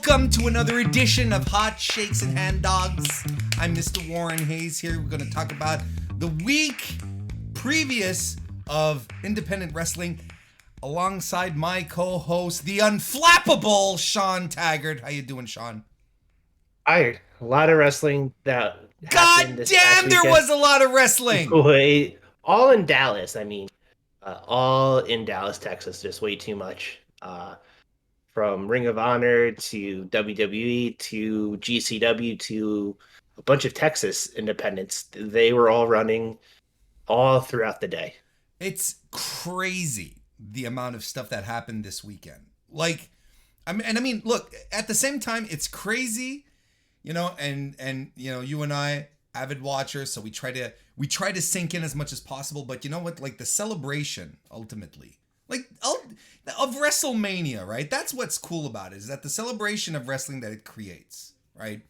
Welcome to another edition of Hot Shakes and Hand Dogs. I'm MrWarrenHayes here. We're going to talk about the week previous of independent wrestling alongside my co-host, the unflappable Sean Taggart. How you doing, Sean? A lot of wrestling that God damn, there was a lot of wrestling. All in Dallas. All in Dallas, Texas. Just way too much. From Ring of Honor to WWE to GCW to a bunch of Texas independents. They were all running all throughout the day. It's crazy the amount of stuff that happened this weekend. Look, at the same time, it's crazy, and you and I, avid watchers, so we try to sink in as much as possible. But you know what? Like the celebration, ultimately, of WrestleMania, right? That's what's cool about it, is that the celebration of wrestling that it creates, right,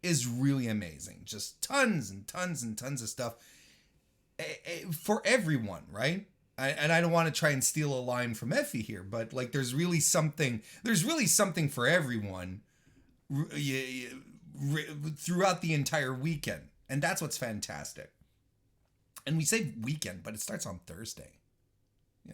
is really amazing. Just tons and tons and tons of stuff for everyone, right? And I don't want to try and steal a line from Effie here, but like there's really something for everyone throughout the entire weekend. And that's what's fantastic. And we say weekend, but it starts on Thursday.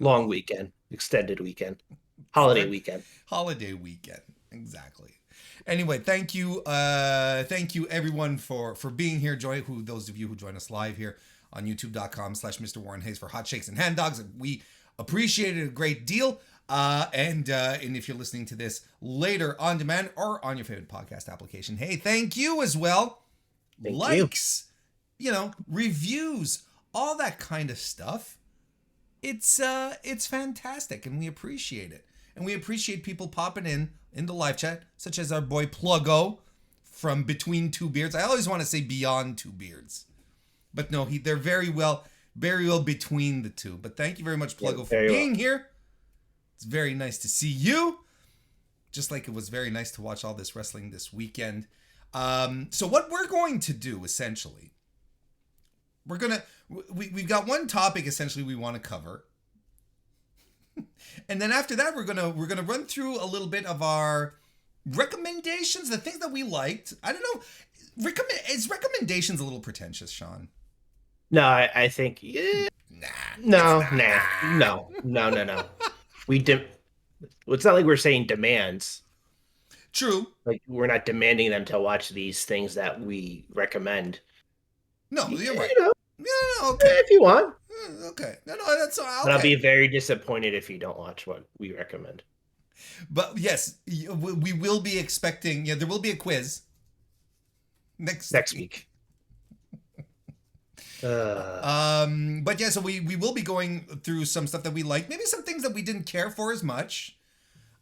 Long weekend, extended weekend, holiday weekend. Holiday weekend, exactly. Anyway, thank you everyone for being here. Those of you who join us live here on youtube.com/MrWarrenHayes for Hot Shakes and Hand Dogs. We appreciate it a great deal. And if you're listening to this later on demand or on your favorite podcast application, hey, thank you as well. Likes, reviews, all that kind of stuff. It's fantastic, and we appreciate it. And we appreciate people popping in the live chat, such as our boy Pluggo from Between Two Beards. I always want to say Beyond Two Beards, but no, they're very well between the two. But thank you very much, Pluggo, for being here. It's very nice to see you. Just like it was very nice to watch all this wrestling this weekend. So what we're going to do, essentially, we've got one topic essentially we want to cover. And then after that, we're gonna run through a little bit of our recommendations, the things that we liked. I don't know. Is recommendations a little pretentious, Sean? No, I think No. It's not like we're saying demands. True. Like we're not demanding them to watch these things that we recommend. No, you're right. Yeah, okay. If you want. Okay. No, that's okay. But I'll be very disappointed if you don't watch what we recommend. But yes, we will be expecting, there will be a quiz next week. But yeah, so we will be going through some stuff that we like, maybe some things that we didn't care for as much.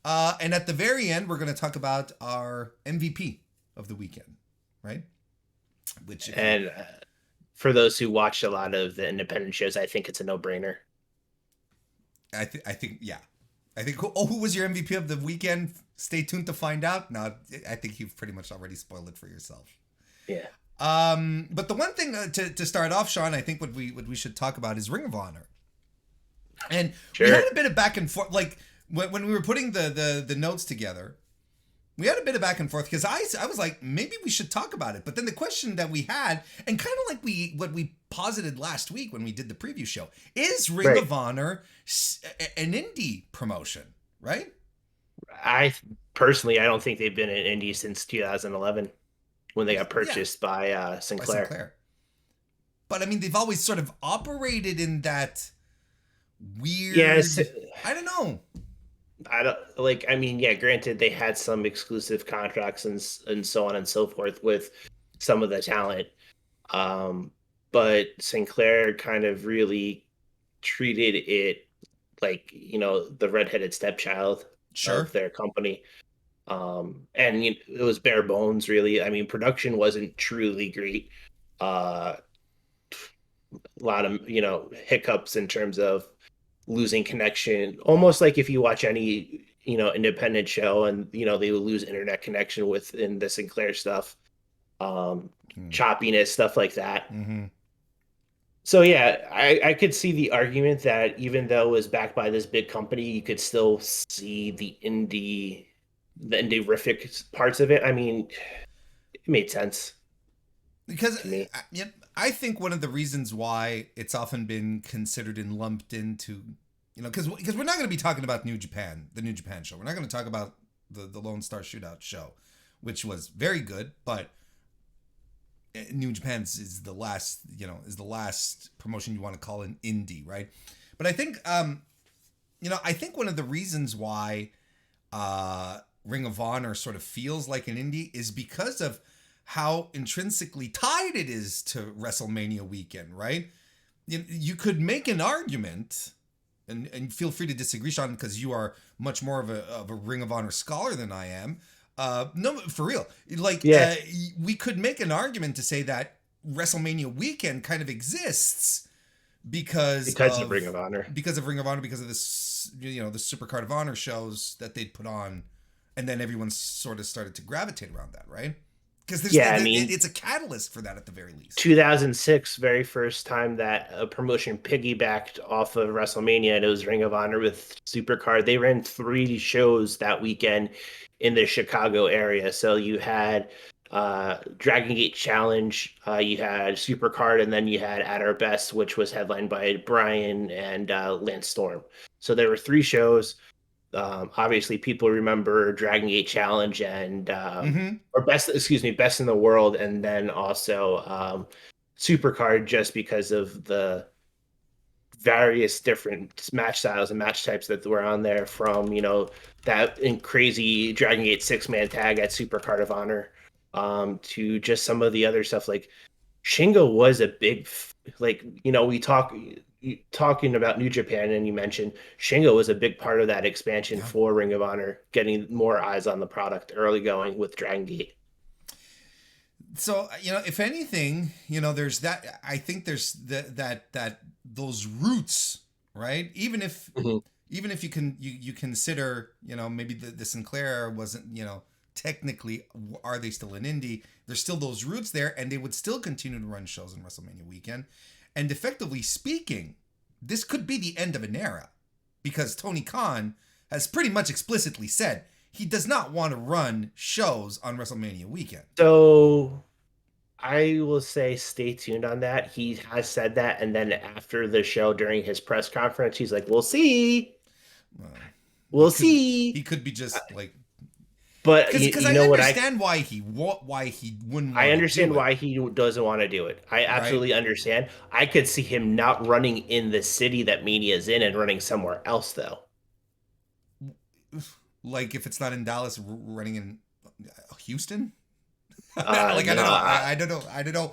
And at the very end, we're going to talk about our MVP of the weekend, right? For those who watched a lot of the independent shows, I think it's a no-brainer. I think, yeah. I think, who was your MVP of the weekend? Stay tuned to find out. No, I think you've pretty much already spoiled it for yourself. Yeah. But the one thing to start off, Sean, I think what we should talk about is Ring of Honor. And we had a bit of back and forth, like when we were putting the notes together. We had a bit of back and forth because I was like, maybe we should talk about it. But then the question that we had, and kind of like what we posited last week when we did the preview show, is Ring of Honor an indie promotion, right? I don't think they've been an indie since 2011 when they got purchased by Sinclair. But I mean, they've always sort of operated in that weird. Yes. I don't know. Granted, they had some exclusive contracts and so on and so forth with some of the talent. But Sinclair kind of really treated it like, the redheaded stepchild of their company. And it was bare bones, really. I mean, production wasn't truly great. A lot of, hiccups in terms of losing connection, almost like if you watch any independent show and they will lose internet connection within the Sinclair stuff, choppiness, stuff like that. So yeah, I could see the argument that even though it was backed by this big company, you could still see the indie the indie-rific parts of it. I mean, it made sense Because to me. I think one of the reasons why it's often been considered and lumped into, because we're not going to be talking about New Japan, the New Japan show. We're not going to talk about the Lone Star Shootout show, which was very good, but New Japan's is the last promotion you want to call an indie, right? But I think I think one of the reasons why Ring of Honor sort of feels like an indie is because of how intrinsically tied it is to WrestleMania weekend, right? You could make an argument, and feel free to disagree, Sean, because you are much more of a Ring of Honor scholar than I am. No, for real. We could make an argument to say that WrestleMania weekend kind of exists because of Ring of Honor. Because of Ring of Honor, because of this, the Supercard of Honor shows that they'd put on, and then everyone sort of started to gravitate around that, right? Because it's a catalyst for that at the very least. 2006, very first time that a promotion piggybacked off of WrestleMania, and it was Ring of Honor with Supercard. They ran 3 shows that weekend in the Chicago area. So you had Dragon Gate Challenge, you had Supercard, and then you had At Our Best, which was headlined by Brian and Lance Storm. So there were 3 shows. Obviously, people remember Dragon Gate Challenge and or Best in the World, and then also Supercard, just because of the various different match styles and match types that were on there, from that crazy Dragon Gate 6-man tag at Supercard of Honor, to just some of the other stuff. Like Shingo was a big, talking about New Japan, and you mentioned Shingo was a big part of that expansion for Ring of Honor, getting more eyes on the product early going with Dragon Gate. So, if anything, there's that. I think there's that those roots, right? Even if you can you consider, maybe the Sinclair wasn't, technically, are they still an indie? There's still those roots there, and they would still continue to run shows in WrestleMania weekend. And effectively speaking, this could be the end of an era, because Tony Khan has pretty much explicitly said he does not want to run shows on WrestleMania weekend. So I will say stay tuned on that. He has said that, and then after the show, during his press conference, he's like, "We'll see. We'll see." He could be just like... But because I understand why he wouldn't. I understand why he doesn't want to do it. I absolutely understand. I could see him not running in the city that Mania is in and running somewhere else, though. Like if it's not in Dallas, running in Houston. I don't know.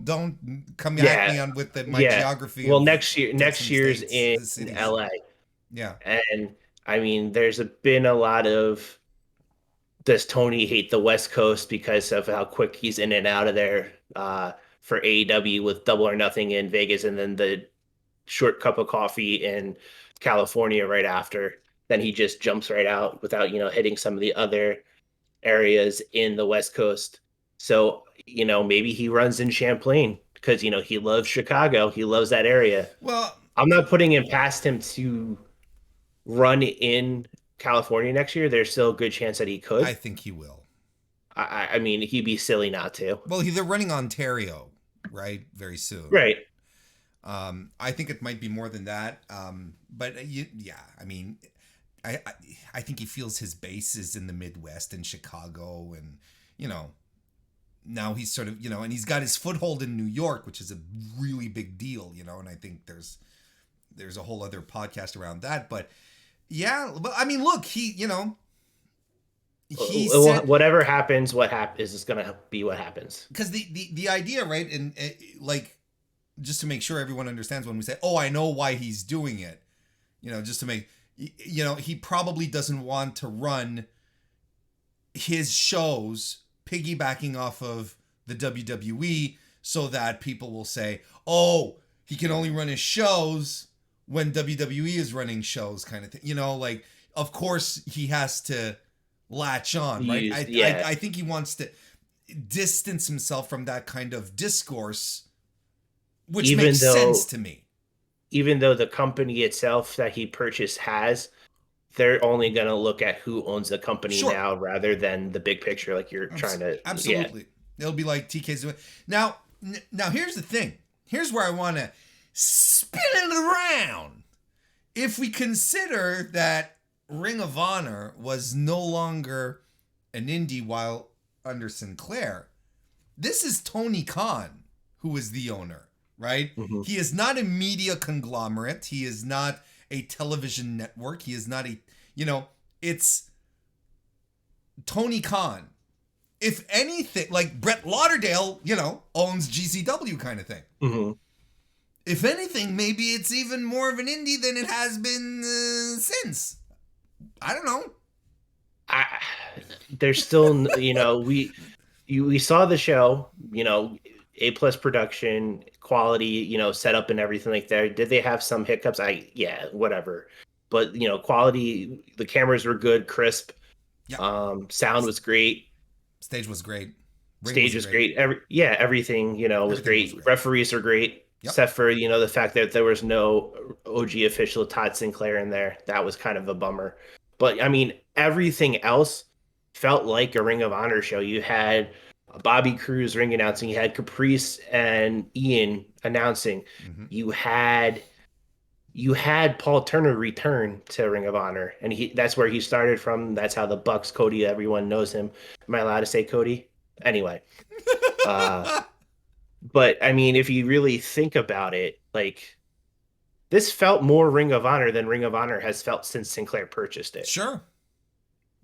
Don't come at me on with my geography. Well, next year's in LA. Yeah, and I mean, there's been a lot of, does Tony hate the West Coast because of how quick he's in and out of there for AEW with Double or Nothing in Vegas, and then the short cup of coffee in California right after. Then he just jumps right out without, hitting some of the other areas in the West Coast. So, maybe he runs in Champlain because, he loves Chicago. He loves that area. Well, I'm not putting it past him to run in California next year. There's still a good chance that he could. I think he will. I mean, he'd be silly not to. Well, they're running Ontario, right? Very soon. Right. I think it might be more than that. But I mean, I think he feels his base is in the Midwest and Chicago, and now he's sort of, and he's got his foothold in New York, which is a really big deal, and I think there's a whole other podcast around that. But yeah, but I mean, look, he said, whatever happens, is going to be what happens. Because the idea, right, and like, just to make sure everyone understands when we say, oh, I know why he's doing it, just to make, he probably doesn't want to run his shows piggybacking off of the WWE so that people will say, oh, he can only run his shows when WWE is running shows, kind of thing. Like, of course he has to latch on, right? I think he wants to distance himself from that kind of discourse, which makes sense to me. Even though the company itself that he purchased has they're only going to look at who owns the company Sure. now rather than the big picture, like you're trying to. Absolutely. It'll be like TK's doing. Now here's the thing. Here's where I want to spin it around. If we consider that Ring of Honor was no longer an indie while under Sinclair, this is Tony Khan who is the owner, right? Mm-hmm. He is not a media conglomerate. He is not a television network. He is not a, it's Tony Khan. If anything, like Brett Lauderdale, owns GCW kind of thing. Mm-hmm. If anything, maybe it's even more of an indie than it has been since. I don't know. There's still, we saw the show, A+ production, quality, setup and everything like that. Did they have some hiccups? Whatever. But, quality, the cameras were good, crisp. Yep. Sound was great. Stage was great. Stage was great. Everything, was great. Referees are great. Yep. Except for, the fact that there was no OG official Todd Sinclair in there. That was kind of a bummer. But, I mean, everything else felt like a Ring of Honor show. You had Bobby Cruz ring announcing. You had Caprice and Ian announcing. Mm-hmm. You had Paul Turner return to Ring of Honor. And that's where he started from. That's how the Bucks, Cody, everyone knows him. Am I allowed to say Cody? Anyway. But, I mean, if you really think about it, like, this felt more Ring of Honor than Ring of Honor has felt since Sinclair purchased it. Sure.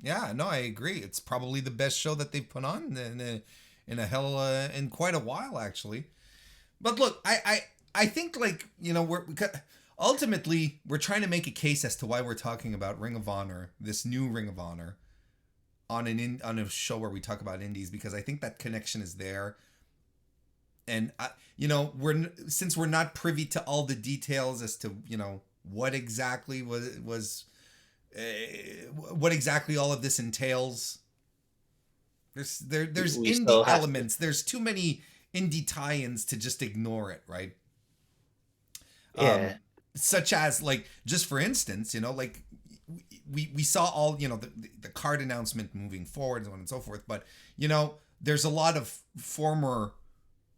Yeah, no, I agree. It's probably the best show that they've put on in quite a while, actually. But look, I think, like, ultimately we're trying to make a case as to why we're talking about Ring of Honor, this new Ring of Honor, on a show where we talk about indies, because I think that connection is there. And since we're not privy to all the details as to what exactly was what exactly all of this entails, there's indie elements. There's too many indie tie-ins to just ignore it, right? Yeah. Such as, like, just for instance, like we saw all the card announcement moving forward and so on and so forth, but there's a lot of former,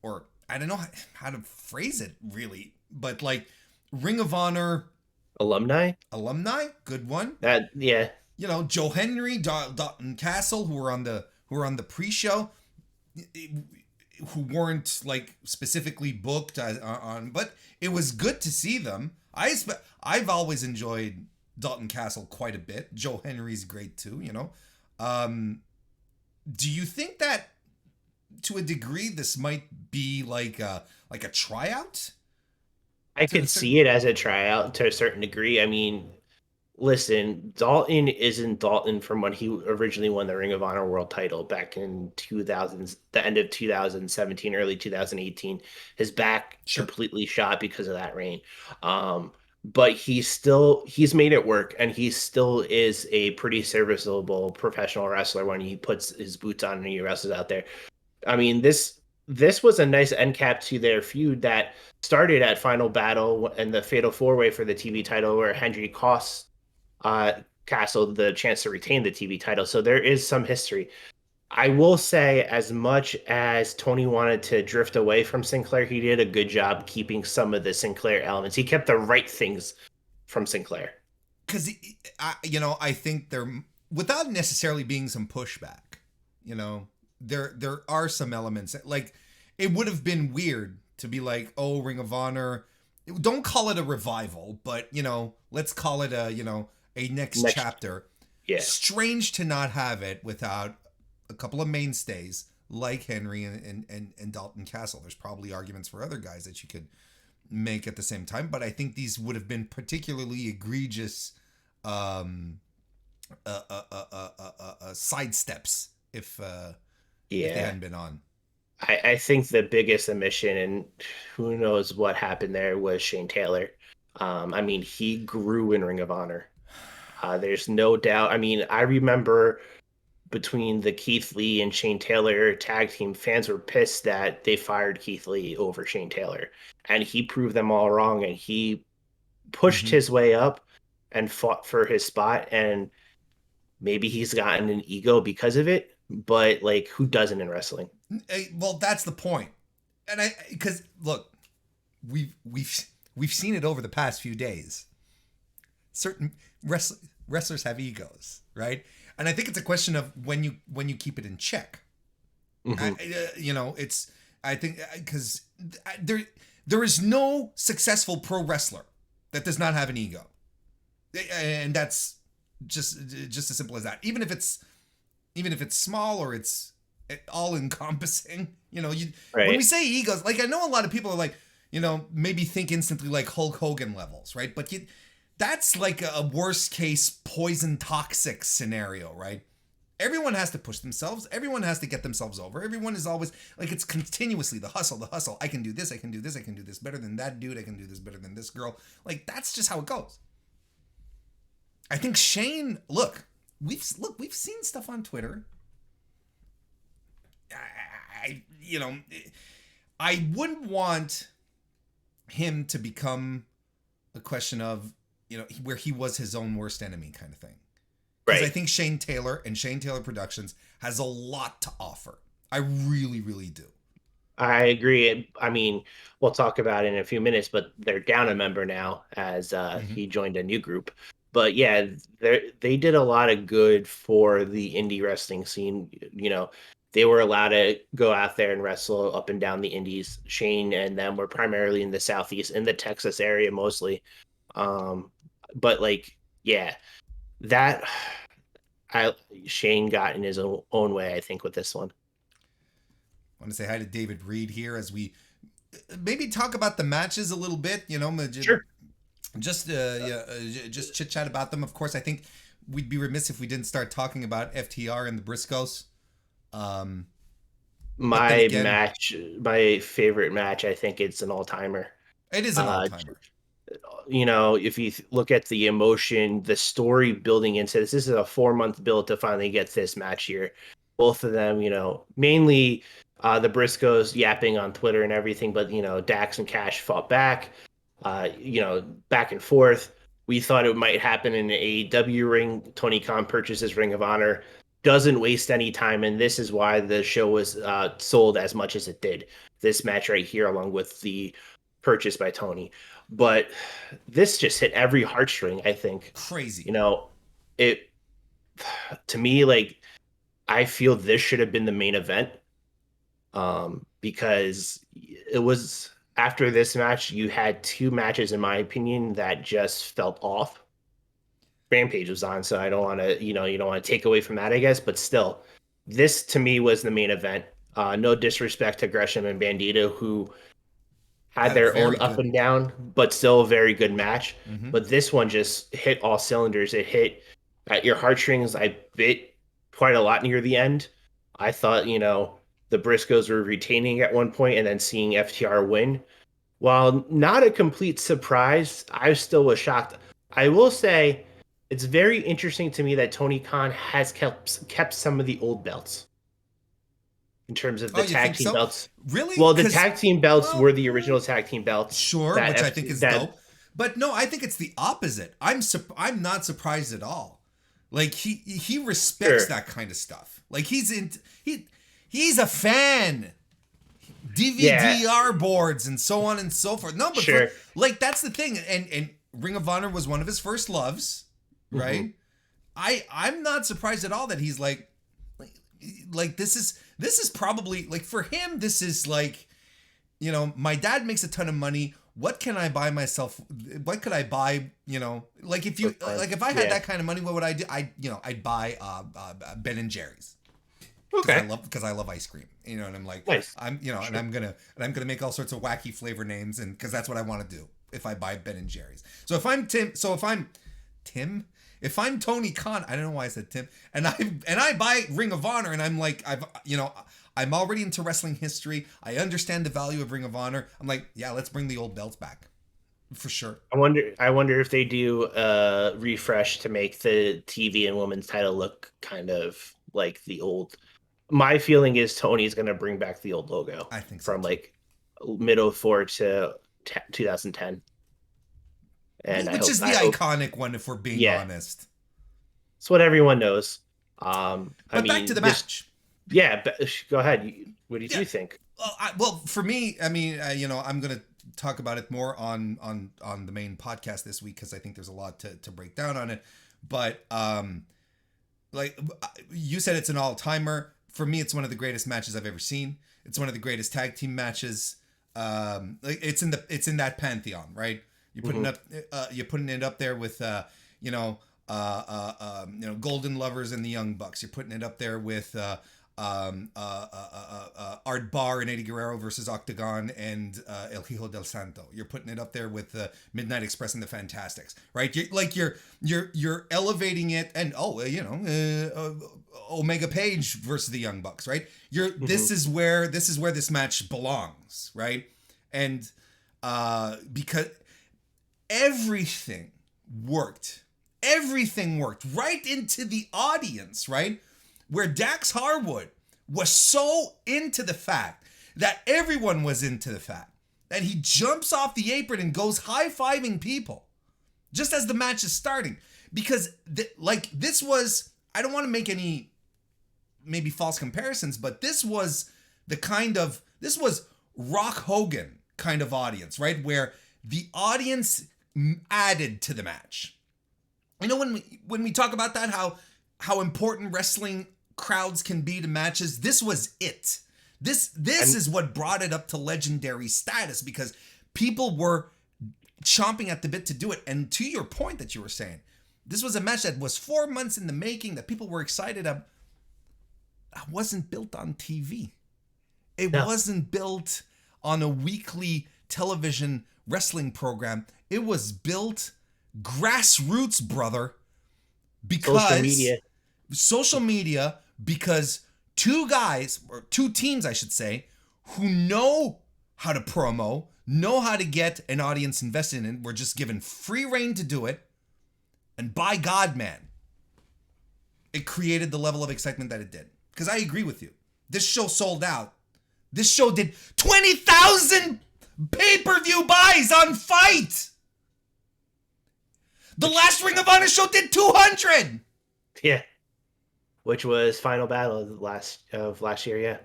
or I don't know how to phrase it really, but like Ring of Honor alumni, good one. Joe Henry, Dalton Castle, who were on the pre-show, who weren't like specifically booked on, but it was good to see them. I've always enjoyed Dalton Castle quite a bit. Joe Henry's great too. Do you think that, to a degree, this might be like a tryout? I could see it as a tryout to a certain degree. I mean, listen, Dalton isn't Dalton from when he originally won the Ring of Honor World title back in the end of 2017, early 2018. His back completely shot because of that reign. But he's made it work, and he still is a pretty serviceable professional wrestler when he puts his boots on and he wrestles out there. I mean, this was a nice end cap to their feud that started at Final Battle and the Fatal 4-Way for the TV title, where Henry cost Castle the chance to retain the TV title. So there is some history. I will say, as much as Tony wanted to drift away from Sinclair, he did a good job keeping some of the Sinclair elements. He kept the right things from Sinclair. Because, I think there, without necessarily being some pushback, there are some elements, like, it would have been weird to be like, oh, Ring of Honor, don't call it a revival, but let's call it a next chapter. Yeah. Strange to not have it without a couple of mainstays like Henry and Dalton Castle. There's probably arguments for other guys that you could make at the same time, but I think these would have been particularly egregious sidesteps if they hadn't been on. I think the biggest omission, and who knows what happened there, was Shane Taylor. I mean, he grew in Ring of Honor. There's no doubt. I mean, I remember between the Keith Lee and Shane Taylor tag team, fans were pissed that they fired Keith Lee over Shane Taylor. And he proved them all wrong, and he pushed his way up. and fought for his spot, and maybe he's gotten an ego because of it, but like who doesn't in wrestling? Well, that's the point. And because look, we've seen it over the past few days. Certain wrestlers have egos, right? And I think it's a question of when you keep it in check. It's I think because there is no successful pro wrestler that does not have an ego, and that's just as simple as that. Even if it's small or it's all encompassing, when we say egos, like I know a lot of people are like, maybe think instantly like Hulk Hogan levels, right? But that's like a worst case poison toxic scenario, right? Everyone has to push themselves. Everyone has to get themselves over. Everyone is always like, it's continuously the hustle. I can do this. I can do this. I can do this better than that dude. I can do this better than this girl. Like, that's just how it goes. I think Shane, we've seen stuff on Twitter. I wouldn't want him to become a question of, where he was his own worst enemy kind of thing. Because I think Shane Taylor and Shane Taylor Productions has a lot to offer. I really, really do. I agree. I mean, we'll talk about it in a few minutes, but they're down a member now as he joined a new group. But yeah, they did a lot of good for the indie wrestling scene. They were allowed to go out there and wrestle up and down the indies. Shane and them were primarily in the Southeast, in the Texas area mostly. But like, yeah, that Shane got in his own way, I think, with this one. I want to say hi to David Reed here as we maybe talk about the matches a little bit. Sure. Just chit chat about them. Of course, I think we'd be remiss if we didn't start talking about FTR and the Briscoes. My favorite match, I think it's an all-timer. It is an all-timer. If you look at the emotion, the story building into this is a 4-month build to finally get this match here. Both of them, mainly the Briscoes yapping on Twitter and everything, but Dax and Cash fought back, back and forth. We thought it might happen in an AEW ring. Tony Khan purchases Ring of Honor, doesn't waste any time, and this is why the show was sold as much as it did. This match right here, along with the purchase by Tony. But this just hit every heartstring, I think. Crazy. It to me, like, I feel this should have been the main event. Because it was after this match, you had 2 matches, in my opinion, that just felt off. Rampage was on, so I don't want to, you don't want to take away from that, I guess. But still, this to me was the main event. No disrespect to Gresham and Bandito, who had their own up and down, but still a very good match. Mm-hmm. But this one just hit all cylinders. It hit at your heartstrings. I bit quite a lot near the end. I thought, the Briscoes were retaining at one point and then seeing FTR win. While not a complete surprise, I still was shocked. I will say it's very interesting to me that Tony Khan has kept some of the old belts. In terms of the tag team belts. Really? Well, the tag team belts were the original tag team belts. Sure, which I think is dope. But no, I think it's the opposite. I'm not surprised at all. Like he respects that kind of stuff. Like he's a fan. DVD boards and so on and so forth. No, but that's the thing. And Ring of Honor was one of his first loves, right? Mm-hmm. I'm not surprised at all that he's like this is probably like for him, this is like, my dad makes a ton of money. What can I buy myself? What could I buy? Like if I had that kind of money, what would I do? I'd buy Ben and Jerry's. Okay. Because I love ice cream. And I'm like, nice. And I'm gonna make all sorts of wacky flavor names, and because that's what I want to do if I buy Ben and Jerry's. So if I'm Tim. If I'm Tony Khan, I don't know why I said Tim, and I buy Ring of Honor, and I'm like, I'm already into wrestling history. I understand the value of Ring of Honor. I'm like, yeah, let's bring the old belts back, for sure. I wonder if they do a refresh to make the TV and women's title look kind of like the old. My feeling is Tony's going to bring back the old logo. I think so, from like mid-04 to 2010. And Which is the iconic one, if we're being honest. It's what everyone knows. But back to the match. Yeah, go ahead. What did you think? Well, for me, I mean, I'm going to talk about it more on the main podcast this week because I think there's a lot to break down on it. But like you said, it's an all-timer. For me, it's one of the greatest matches I've ever seen. It's one of the greatest tag team matches. Like it's in that pantheon, right? You're putting it up there with Golden Lovers and the Young Bucks. You're putting it up there with Art Barr and Eddie Guerrero versus Octagon and El Hijo del Santo. You're putting it up there with Midnight Express and the Fantastics, right? You're elevating it, and Omega Page versus the Young Bucks, right? This is where this match belongs, right? And because everything worked right into the audience, right? Where Dax Harwood was so into the fact that everyone was into the fact that he jumps off the apron and goes high-fiving people just as the match is starting. Because this was, I don't want to make any maybe false comparisons, but this was Rock Hogan kind of audience, right? Where the audience added to the match. You know, when we talk about that, how important wrestling crowds can be to matches, this was it. This is what brought it up to legendary status, because people were chomping at the bit to do it. And to your point that you were saying, this was a match that was 4 months in the making, that people were excited about. It wasn't built on TV. It wasn't built on a weekly television wrestling program. It was built grassroots, brother. Because social media, because two guys, or two teams, I should say, who know how to promo, know how to get an audience invested in it, were just given free reign to do it. And by God, man, it created the level of excitement that it did. Because I agree with you. This show sold out. This show did 20,000 pay-per-view buys on Fight. The last Ring of Honor show did 200. Yeah. Which was Final Battle of last year, yeah.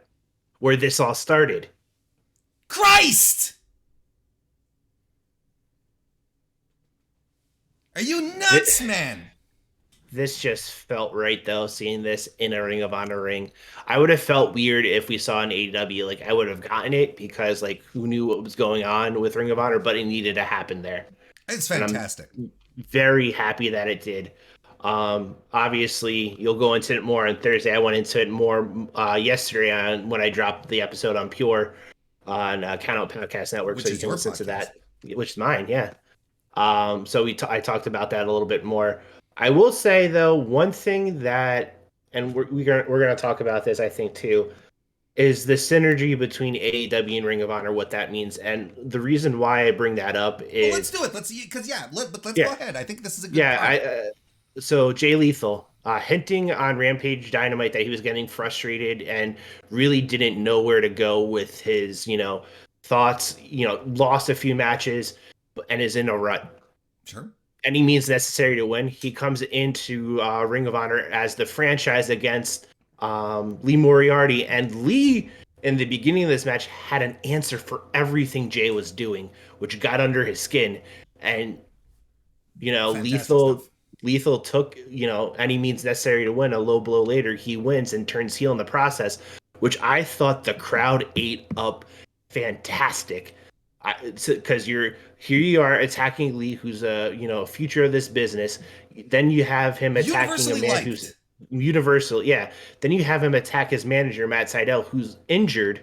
Where this all started. Christ! Are you nuts, man? This just felt right, though, seeing this in a Ring of Honor ring. I would have felt weird if we saw an AEW. Like, I would have gotten it because, like, who knew what was going on with Ring of Honor, but it needed to happen there. It's fantastic. And I'm very happy that it did. Obviously, you'll go into it more on Thursday. I went into it more yesterday when I dropped the episode on Pure on Count Out Podcast Network, so you can listen to that, which is mine, yeah. So I talked about that a little bit more. I will say, though, one thing that, and we're gonna talk about this, I think, too, is the synergy between AEW and Ring of Honor, what that means. And the reason why I bring that up is... Well, let's do it. Let's go ahead. I think this is a good part. So Jay Lethal, hinting on Rampage Dynamite that he was getting frustrated and really didn't know where to go with his, thoughts, lost a few matches and is in a rut. Sure. Any means necessary to win. He comes into Ring of Honor as the franchise against Lee Moriarty, and Lee in the beginning of this match had an answer for everything Jay was doing, which got under his skin. And Lethal took any means necessary to win. A low blow later, he wins and turns heel in the process, which I thought the crowd ate up fantastic. Because you are attacking Lee, who's a future of this business. Then you have him attacking a man who's universal. Yeah. Then you have him attack his manager, Matt Sydal, who's injured,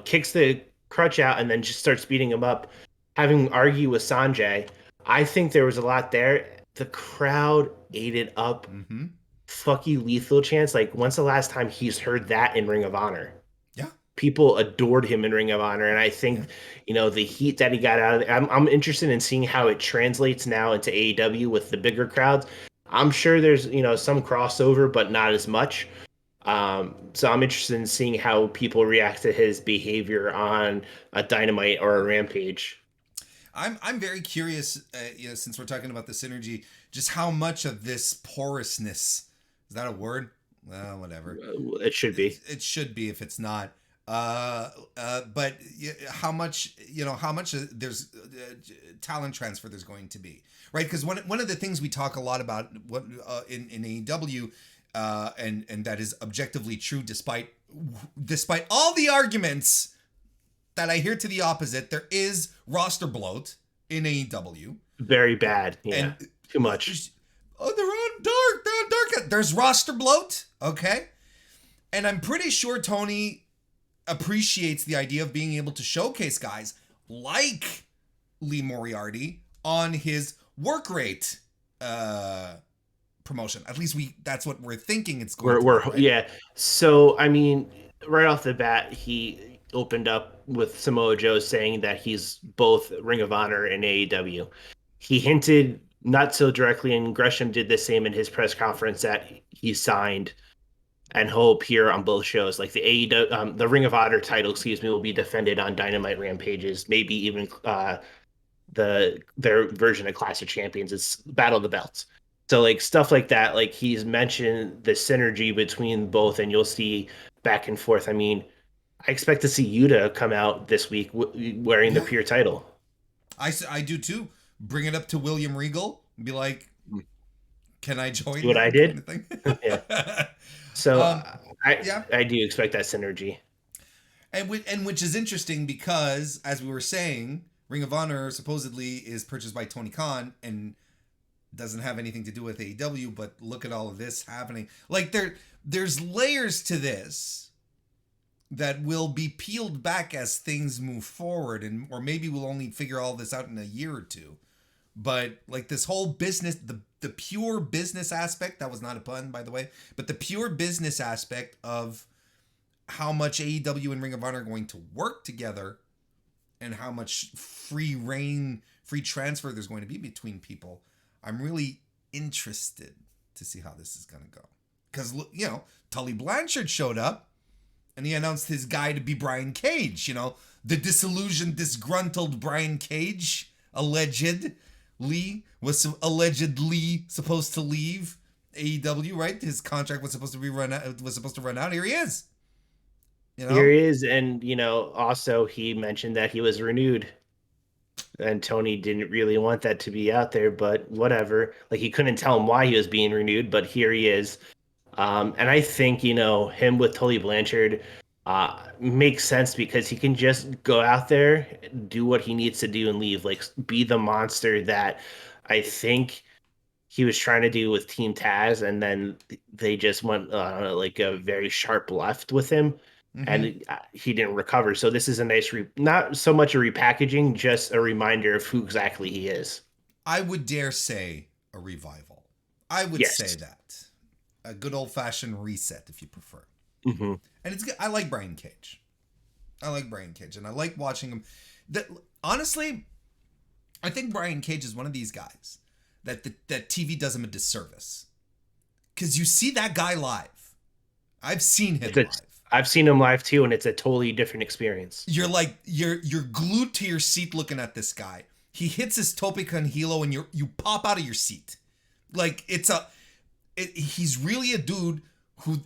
kicks the crutch out and then just starts beating him up, having him argue with Sanjay. I think there was a lot there. The crowd ate it up. Mm-hmm. Fuck you, Lethal chants. Like, when's the last time he's heard that in Ring of Honor? Yeah. People adored him in Ring of Honor. And I think, the heat that he got out of it, I'm interested in seeing how it translates now into AEW with the bigger crowds. I'm sure there's, some crossover, but not as much. So I'm interested in seeing how people react to his behavior on a Dynamite or a Rampage. I'm very curious, since we're talking about the synergy, just how much of this porousness, is that a word? Well, whatever. It should be. It should be if it's not. But how much, there's talent transfer there's going to be, right? Because one of the things we talk a lot about in AEW, and that is objectively true, despite all the arguments that I hear to the opposite, there is roster bloat in AEW. Very bad. Yeah. And too much. Oh, they're on dark. There's roster bloat. Okay. And I'm pretty sure Tony appreciates the idea of being able to showcase guys like Lee Moriarty on his work rate promotion. At least that's what we're thinking it's going to be. Right? Yeah. So, I mean, right off the bat, he opened up with Samoa Joe saying that he's both Ring of Honor and AEW. He hinted not so directly, and Gresham did the same in his press conference, that he signed and he'll appear on both shows. Like the AEW, the Ring of Honor title, will be defended on Dynamite Rampages, maybe even their version of Clash of Champions. It's Battle of the Belts. So like stuff like that, like he's mentioned the synergy between both, and you'll see back and forth. I mean, I expect to see Yuta come out this week wearing the pure title. I do too. Bring it up to William Regal and be like, can I join? What I did? Kind of yeah. So I do expect that synergy. And which is interesting because, as we were saying, Ring of Honor supposedly is purchased by Tony Khan and doesn't have anything to do with AEW, but look at all of this happening. Like there's layers to this that will be peeled back as things move forward, or maybe we'll only figure all this out in a year or two. But like this whole business, the pure business aspect, that was not a pun, by the way, but the pure business aspect of how much AEW and Ring of Honor are going to work together and how much free transfer there's going to be between people. I'm really interested to see how this is going to go. Because, Tully Blanchard showed up and he announced his guy to be Brian Cage, the disillusioned, disgruntled Brian Cage, allegedly supposed to leave AEW, right? His contract was supposed to run out. Here he is. Here he is, and also he mentioned that he was renewed, and Tony didn't really want that to be out there, but whatever. Like he couldn't tell him why he was being renewed, but here he is. And I think him with Tully Blanchard makes sense because he can just go out there, do what he needs to do, and leave. Like be the monster that I think he was trying to do with Team Taz, and then they just went like a very sharp left with him. Mm-hmm. And he didn't recover. So this is a nice, not so much a repackaging, just a reminder of who exactly he is. I would dare say a revival. I would say that. A good old-fashioned reset, if you prefer. Mm-hmm. And it's good. I like Brian Cage. And I like watching him. Honestly, I think Brian Cage is one of these guys that TV does him a disservice. Because you see that guy live. I've seen him live. I've seen him live too, and it's a totally different experience. You're like you're glued to your seat looking at this guy. He hits his tope con hilo, and you pop out of your seat. Like he's really a dude who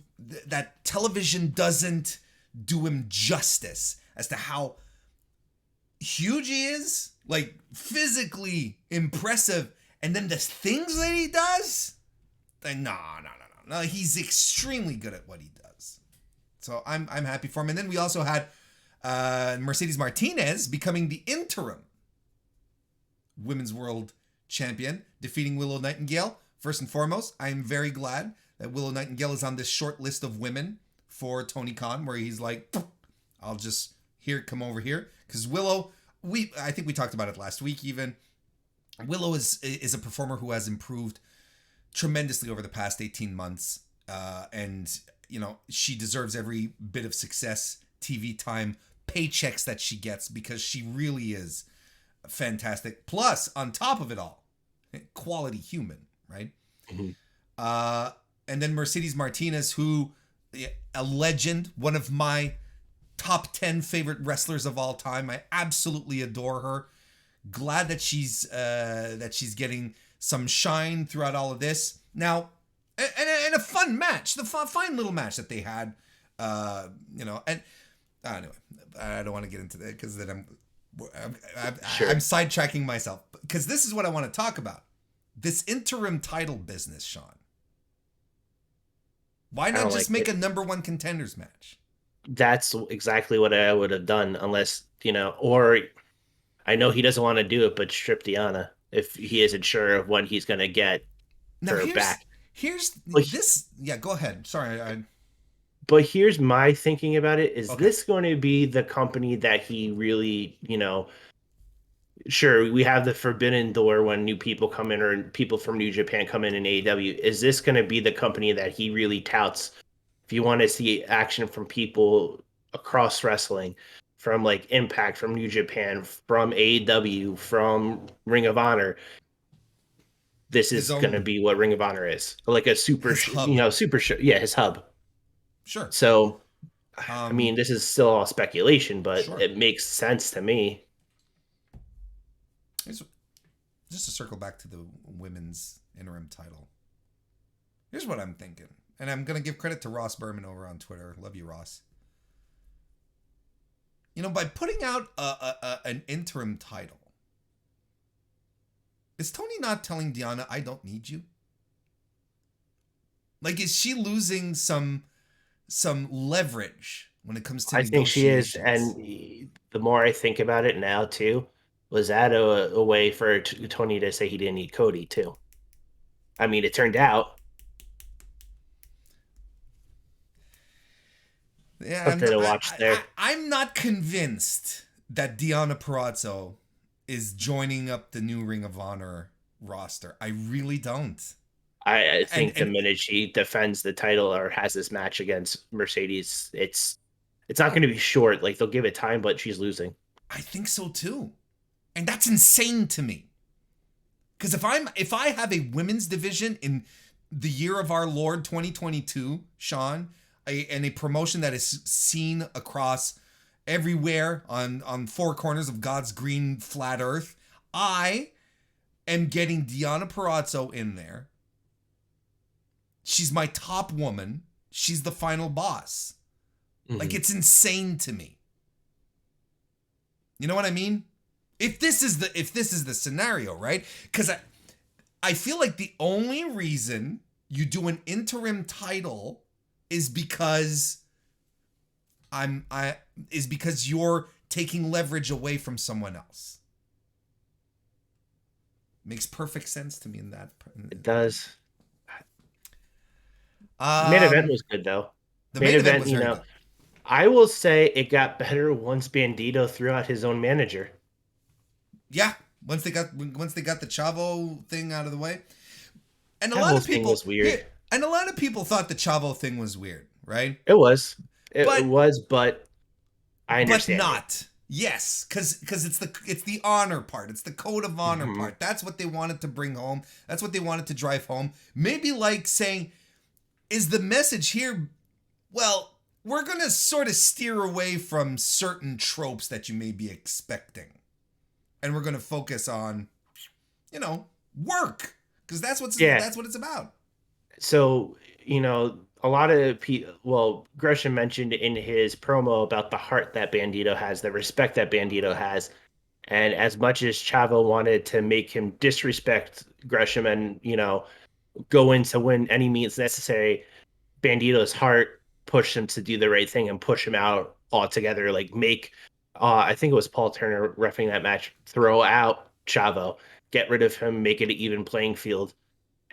that television doesn't do him justice as to how huge he is, like physically impressive, and then the things that he does. Like, no. He's extremely good at what he does. So I'm happy for him. And then we also had Mercedes Martinez becoming the interim Women's World Champion, defeating Willow Nightingale. First and foremost, I'm very glad that Willow Nightingale is on this short list of women for Tony Khan, where he's like, I'll just come over here. Because Willow, I think we talked about it last week even. Willow is a performer who has improved tremendously over the past 18 months. And she deserves every bit of success, TV time, paychecks that she gets, because she really is fantastic. Plus, on top of it all, quality human, right? Mm-hmm. And then Mercedes Martinez, who, a legend, one of my top 10 favorite wrestlers of all time. I absolutely adore her. Glad that she's getting some shine throughout all of this. Now, and a fun match, fine little match that they had. And anyway, I don't want to get into that because then I'm sidetracking myself, because this is what I want to talk about. This interim title business, Sean. Why not just make a number one contenders match? That's exactly what I would have done, unless, or I know he doesn't want to do it, but strip Deonna if he isn't sure of when he's going to get her back. Go ahead. Sorry. But here's my thinking about it. Is this going to be the company that he really, sure, we have the forbidden door when new people come in or people from New Japan come in AEW. Is this going to be the company that he really touts? If you want to see action from people across wrestling, from like Impact, from New Japan, from AEW, from Ring of Honor, this is going to be what Ring of Honor is. Like a super show. Yeah, his hub. Sure. So, I mean, this is still all speculation, but it makes sense to me. Just to circle back to the women's interim title. Here's what I'm thinking. And I'm going to give credit to Ross Berman over on Twitter. Love you, Ross. By putting out an interim title, is Tony not telling Deonna, I don't need you? Like, is she losing some leverage when it comes to negotiations? I think she is. And the more I think about it now, too, was that a way for Tony to say he didn't need Cody, too? I mean, it turned out. Yeah, I'm not convinced that Deonna Purrazzo is joining up the new Ring of Honor roster. I really don't. I think the minute she defends the title or has this match against Mercedes, it's not going to be short. Like, they'll give it time, but she's losing. I think so too, and that's insane to me. Because if I have a women's division in the year of our Lord 2022, Sean, and a promotion that is seen across everywhere on four corners of God's green flat earth, I am getting Deonna Purrazzo in there. She's my top woman. She's the final boss. Mm-hmm. Like, it's insane to me. You know what I mean? If this is the scenario, right? Because I feel like the only reason you do an interim title is because you're taking leverage away from someone else. Makes perfect sense to me in that. It does. Main event was good, though. The main event was very good. I will say it got better once Bandito threw out his own manager. Yeah, once they got the Chavo thing out of the way, and a lot of people was weird. And a lot of people thought the Chavo thing was weird, right? It was. It was, but I understand. But not. Yes, because it's the honor part. It's the code of honor part. That's what they wanted to bring home. That's what they wanted to drive home. Maybe like saying, is the message here, well, we're going to sort of steer away from certain tropes that you may be expecting. And we're going to focus on, work. Because that's what it's about. So, a lot of people, Gresham mentioned in his promo about the heart that Bandito has, the respect that Bandito has. And as much as Chavo wanted to make him disrespect Gresham and, go in to win any means necessary, Bandito's heart pushed him to do the right thing and push him out altogether. Like, make, I think it was Paul Turner reffing that match, throw out Chavo, get rid of him, make it an even playing field.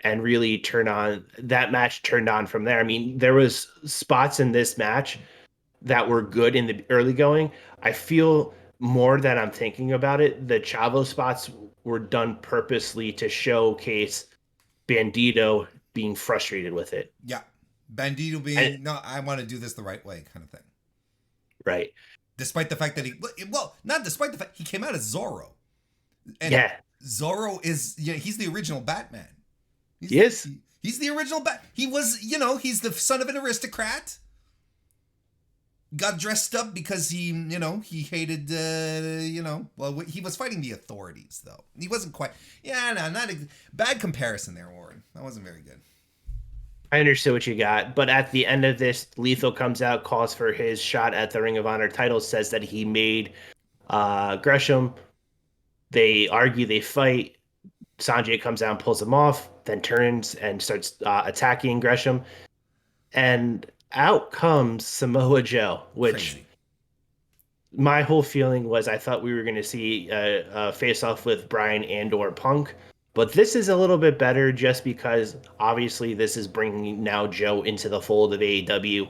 And really turned on from there. I mean, there was spots in this match that were good in the early going. I feel more that I'm thinking about it, the Chavo spots were done purposely to showcase Bandito being frustrated with it. Yeah. Bandito being, no, I want to do this the right way kind of thing. Right. Despite the fact that not despite the fact he came out as Zorro. And yeah. Zorro is, he's the original Batman. He's the original He was, he's the son of an aristocrat. got dressed up because he hated, well, he was fighting the authorities, though. He wasn't quite, bad comparison there, Warren. That wasn't very good. I understood what you got, but at the end of this, Lethal comes out, calls for his shot at the Ring of Honor title, says that he made Gresham. They argue, they fight. Sanjay comes out and pulls him off, then turns and starts attacking Gresham. And out comes Samoa Joe, which Crazy. My whole feeling was I thought we were going to see a face-off with Bryan and/or Punk. But this is a little bit better just because obviously this is bringing now Joe into the fold of AEW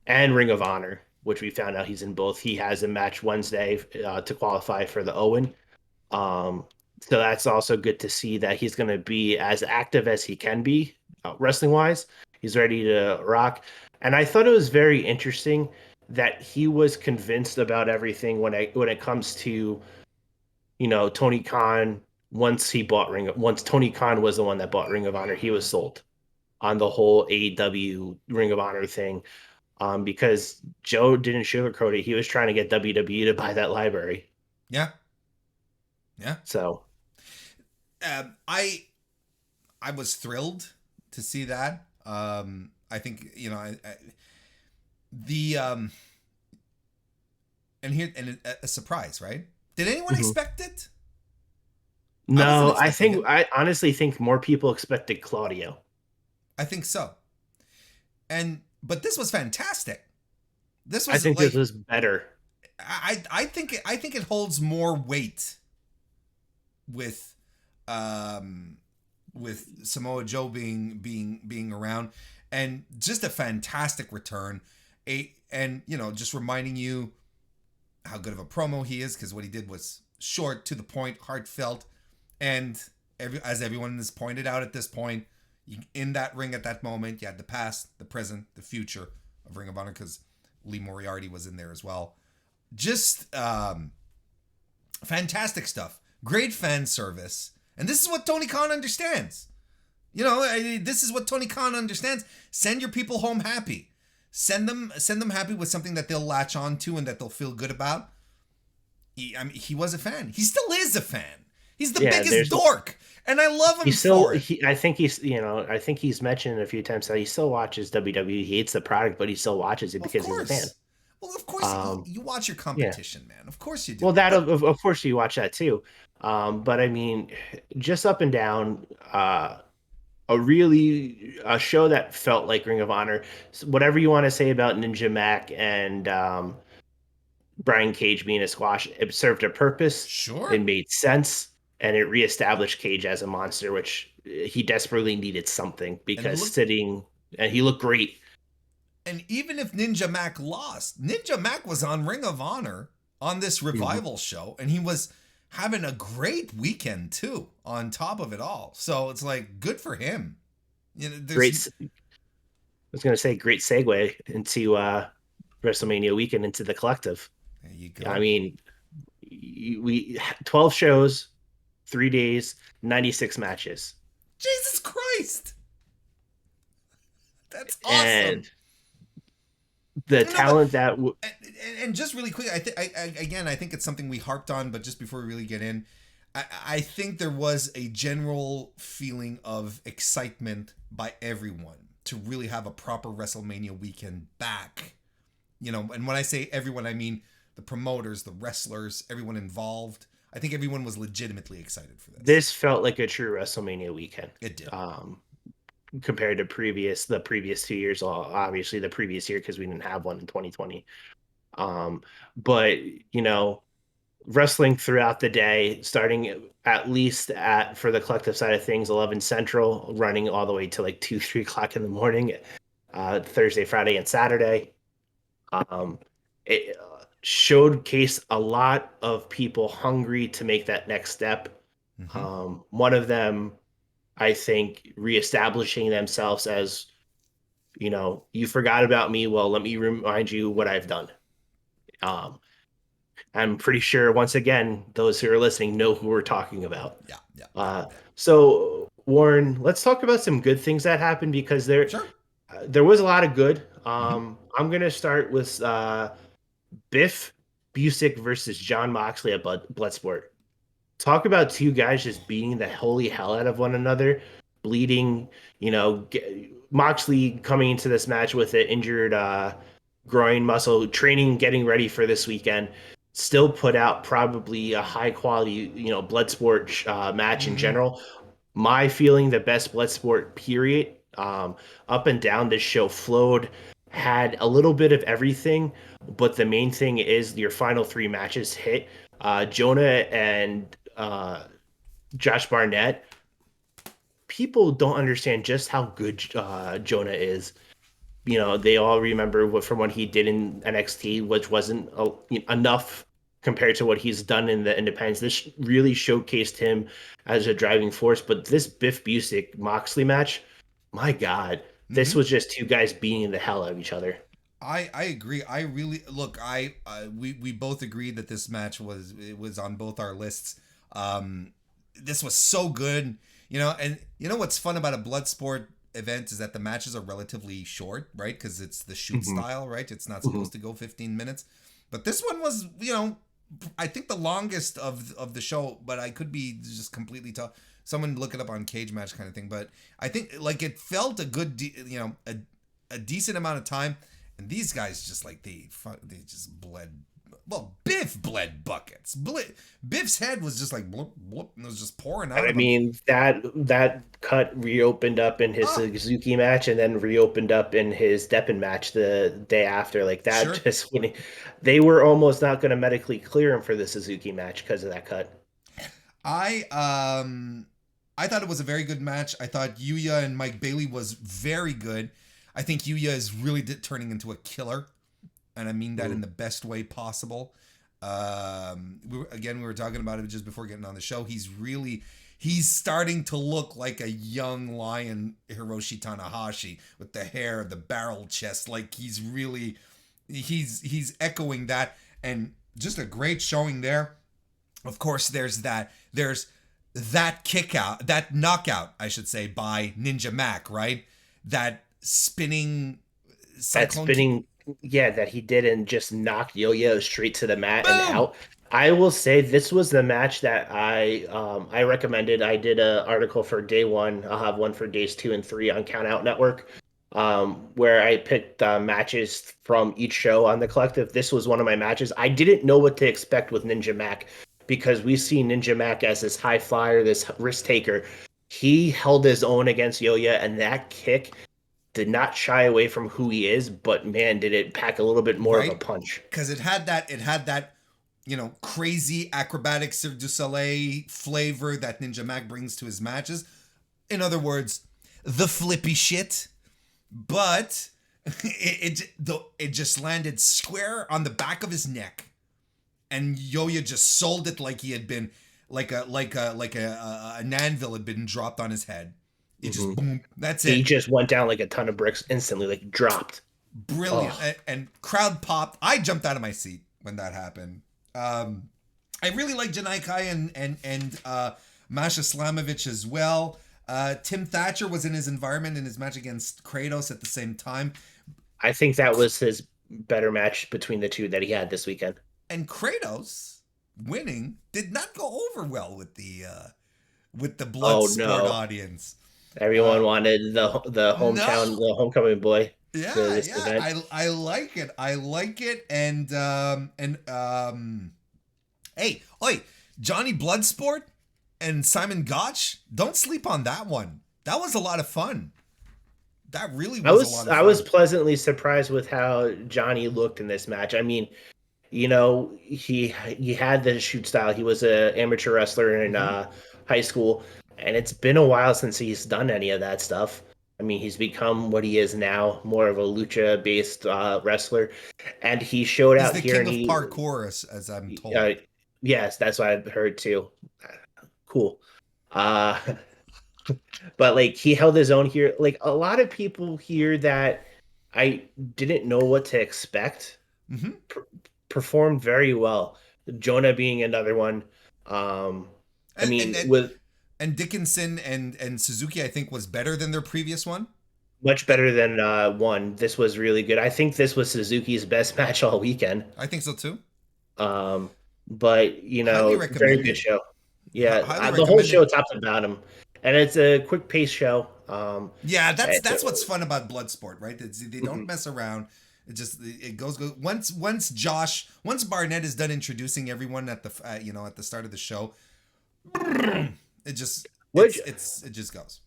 and Ring of Honor, which we found out he's in both. He has a match Wednesday to qualify for the Owen. So that's also good to see that he's going to be as active as he can be wrestling-wise. He's ready to rock. And I thought it was very interesting that he was convinced about everything when it comes to, Tony Khan. Once Tony Khan was the one that bought Ring of Honor, he was sold on the whole AEW Ring of Honor thing, because Joe didn't sugarcoat it. He was trying to get WWE to buy that library. Yeah. So, I was thrilled to see that. I think a surprise, right? Did anyone expect it? No, I honestly think more people expected Claudio. I think so. But this was fantastic. This was better. I think it holds more weight with Samoa Joe being around, and just a fantastic return. Just reminding you how good of a promo he is, because what he did was short, to the point, heartfelt. And as everyone has pointed out at this point, in that ring at that moment, you had the past, the present, the future of Ring of Honor, because Lee Moriarty was in there as well. Just fantastic stuff. Great fan service. And this is what Tony Khan understands. This is what Tony Khan understands. Send your people home happy. Send them happy with something that they'll latch on to and that they'll feel good about. He was a fan. He still is a fan. He's the biggest dork, and I love him for it. I think he's mentioned a few times that he still watches WWE. He hates the product, but he still watches it because he's a fan. Well, of course, you watch your competition, man. Of course you do. Well, of course you watch that too. But I mean, just up and down, a show that felt like Ring of Honor. Whatever you want to say about Ninja Mac and Brian Cage being a squash, it served a purpose. Sure, it made sense. And it reestablished Cage as a monster, which he desperately needed something, because and he looked great. And even if Ninja Mac lost, Ninja Mac was on Ring of Honor on this revival show, and he was having a great weekend too, on top of it all. So it's like, good for him. Great. I was going to say great segue into WrestleMania weekend, into the collective. There you go. I mean, we 12 shows. 3 days, 96 matches. Jesus Christ. That's awesome. And the talent that... And just really quick, I think it's something we harped on, but just before we really get in, I think there was a general feeling of excitement by everyone to really have a proper WrestleMania weekend back. And when I say everyone, I mean the promoters, the wrestlers, everyone involved. I think everyone was legitimately excited for this. This felt like a true WrestleMania weekend. It did. Compared to the previous 2 years, obviously the previous year, because we didn't have one in 2020. But, wrestling throughout the day, starting at least for the collective side of things, 11 Central, running all the way to like 2, 3 o'clock in the morning, Thursday, Friday, and Saturday. It showcase a lot of people hungry to make that next step. Mm-hmm. One of them, I think, reestablishing themselves as, you forgot about me. Well, let me remind you what I've done. I'm pretty sure, once again, those who are listening know who we're talking about. Yeah. So, Warren, let's talk about some good things that happened, because there was a lot of good. I'm gonna start with Biff Busick versus John Moxley at Bloodsport. Talk about two guys just beating the holy hell out of one another, bleeding. Moxley coming into this match with an injured groin muscle, training, getting ready for this weekend. Still put out probably a high quality, Bloodsport match in Mm-hmm. general. My feeling, the best Bloodsport period. Up and down, this show flowed, had a little bit of everything, but the main thing is your final three matches hit. Jonah and Josh Barnett. People don't understand just how good Jonah is. They all remember from what he did in NXT, which wasn't enough compared to what he's done in the independents. This really showcased him as a driving force. But this Biff Busick Moxley match, my God, this Mm-hmm. was just two guys beating the hell out of each other. I agree. I really look. We both agreed that this match was on both our lists. This was so good, and what's fun about a blood sport event is that the matches are relatively short, right? Because it's the shoot Mm-hmm. style, right? It's not Mm-hmm. supposed to go 15 minutes, but this one was, I think the longest of the show. But I could be just completely tough. Someone look it up on Cage Match kind of thing. But I think like it felt a good, a decent amount of time. And these guys just like they just bled. Well, Biff bled buckets. Biff's head was just like bloop, bloop, and it was just pouring out I of him. mean, that cut reopened up in his Ah, Suzuki match and then reopened up in his Deppen match the day after. Like that sure. just when they were almost not going to medically clear him for the Suzuki match because of that cut. I I thought it was a very good match. I thought Yuya and Mike Bailey was very good. I think Yuya is really turning into a killer, and I mean that in Mm. the best way possible. We were talking about it just before getting on the show. He's starting to look like a young lion Hiroshi Tanahashi with the hair, the barrel chest. Like he's echoing that, and just a great showing there. Of course, there's that kick out, that knockout, I should say, by Ninja Mac, right? That spinning That cyclone kick. spinning, yeah, that he did and just knocked Yo-Yo straight to the mat and Boom! out. I will say this was the match that I recommended. I did an article for day one. I'll have one for days two and three on Count Out Network, where I picked matches from each show on the collective. This was one of my matches. I didn't know what to expect with Ninja Mac because we see Ninja Mac as this high flyer, this risk taker. He held his own against Yo-Yo, and that kick did not shy away from who he is, but man, did it pack a little bit more of a Right? punch. Because it had that crazy acrobatic Cirque du Soleil flavor that Ninja Mac brings to his matches. In other words, the flippy shit. But it just landed square on the back of his neck, and Yoya just sold it like he had been an anvil had been dropped on his head. It just Hmm. boom. That's He it. just went down like a ton of bricks instantly, like dropped. Brilliant. Oh, And crowd popped. I jumped out of my seat when that happened. I really like Janai Kai and Masha Slamovich as well. Tim Thatcher was in his environment in his match against Kratos at the same time. I think that was his better match between the two that he had this weekend. And Kratos winning did not go over well with the Oh Bloodsport no. audience. Everyone Uh, wanted the hometown, no, the homecoming boy to yeah, this yeah, event. I like it. I like it, and hey, oi, Johnny Bloodsport and Simon Gotch. Don't sleep on that one. That was a lot of fun. That really I was a was lot of I was fun. pleasantly surprised with how Johnny looked in this match. I mean, he had the shoot style. He was a amateur wrestler in Hmm. high school, and it's been a while since he's done any of that stuff. I mean, he's become what he is now, more of a lucha based wrestler, and he showed He's out the here, king and of he, parkour, as I'm uh, told. yes, that's what I've heard too. Cool. Uh, but like he held his own here. Like a lot of people here that I didn't know what to expect Hmm. per- performed very well. Jonah being another one. Um, I And, and mean, and with and Dickinson and Suzuki, I think, was better than their previous one. Much better than one. This was really good. I think this was Suzuki's best match all weekend. I think so too. Um, but Highly very good recommended. show. Yeah, Highly the whole show recommended. top to bottom, and it's a quick pace show. Yeah, It's that's what's fun about Bloodsport, right? They don't mhm. mess around. It goes once Barnett is done introducing everyone at the at the start of the show, it just which it just goes.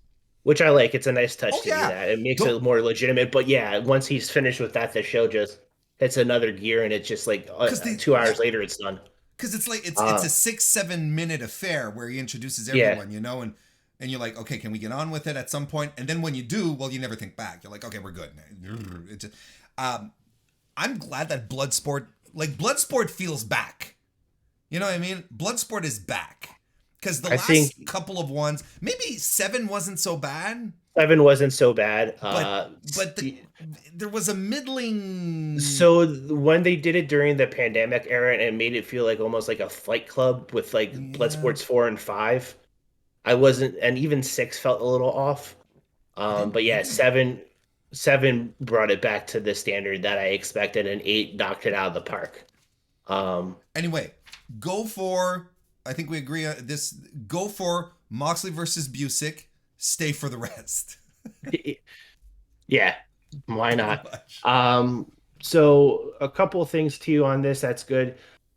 I like. It's a nice touch Oh to do yeah, that. It makes don't it more legitimate. But yeah, once he's finished with that, the show just hits another gear, and it's just like because the 2 hours later, it's done. because it's like it's Uh, a 6-7 minute affair where he introduces yeah, everyone, and you're like, okay, can we get on with it at some point? And then when you do, well, you never think back. You're like, okay, we're good. It just, um, I'm glad that Bloodsport feels back. You know what I mean? Bloodsport is back because the I think last couple of ones, maybe 7 wasn't so bad, 7 wasn't so bad. but there was a middling. So when they did it during the pandemic era and it made it feel like almost like a fight club with like Yeah, Bloodsports 4 and 5, I wasn't, and even 6 felt a little off. I But yeah, didn't. 7 brought it back to the standard that I expected, and 8 knocked it out of the park. Um, Anyway, go for. I think we agree on this. Go for Moxley versus Busick. Stay for the rest. yeah, why Pretty not? much. So a couple of things too on this that's good.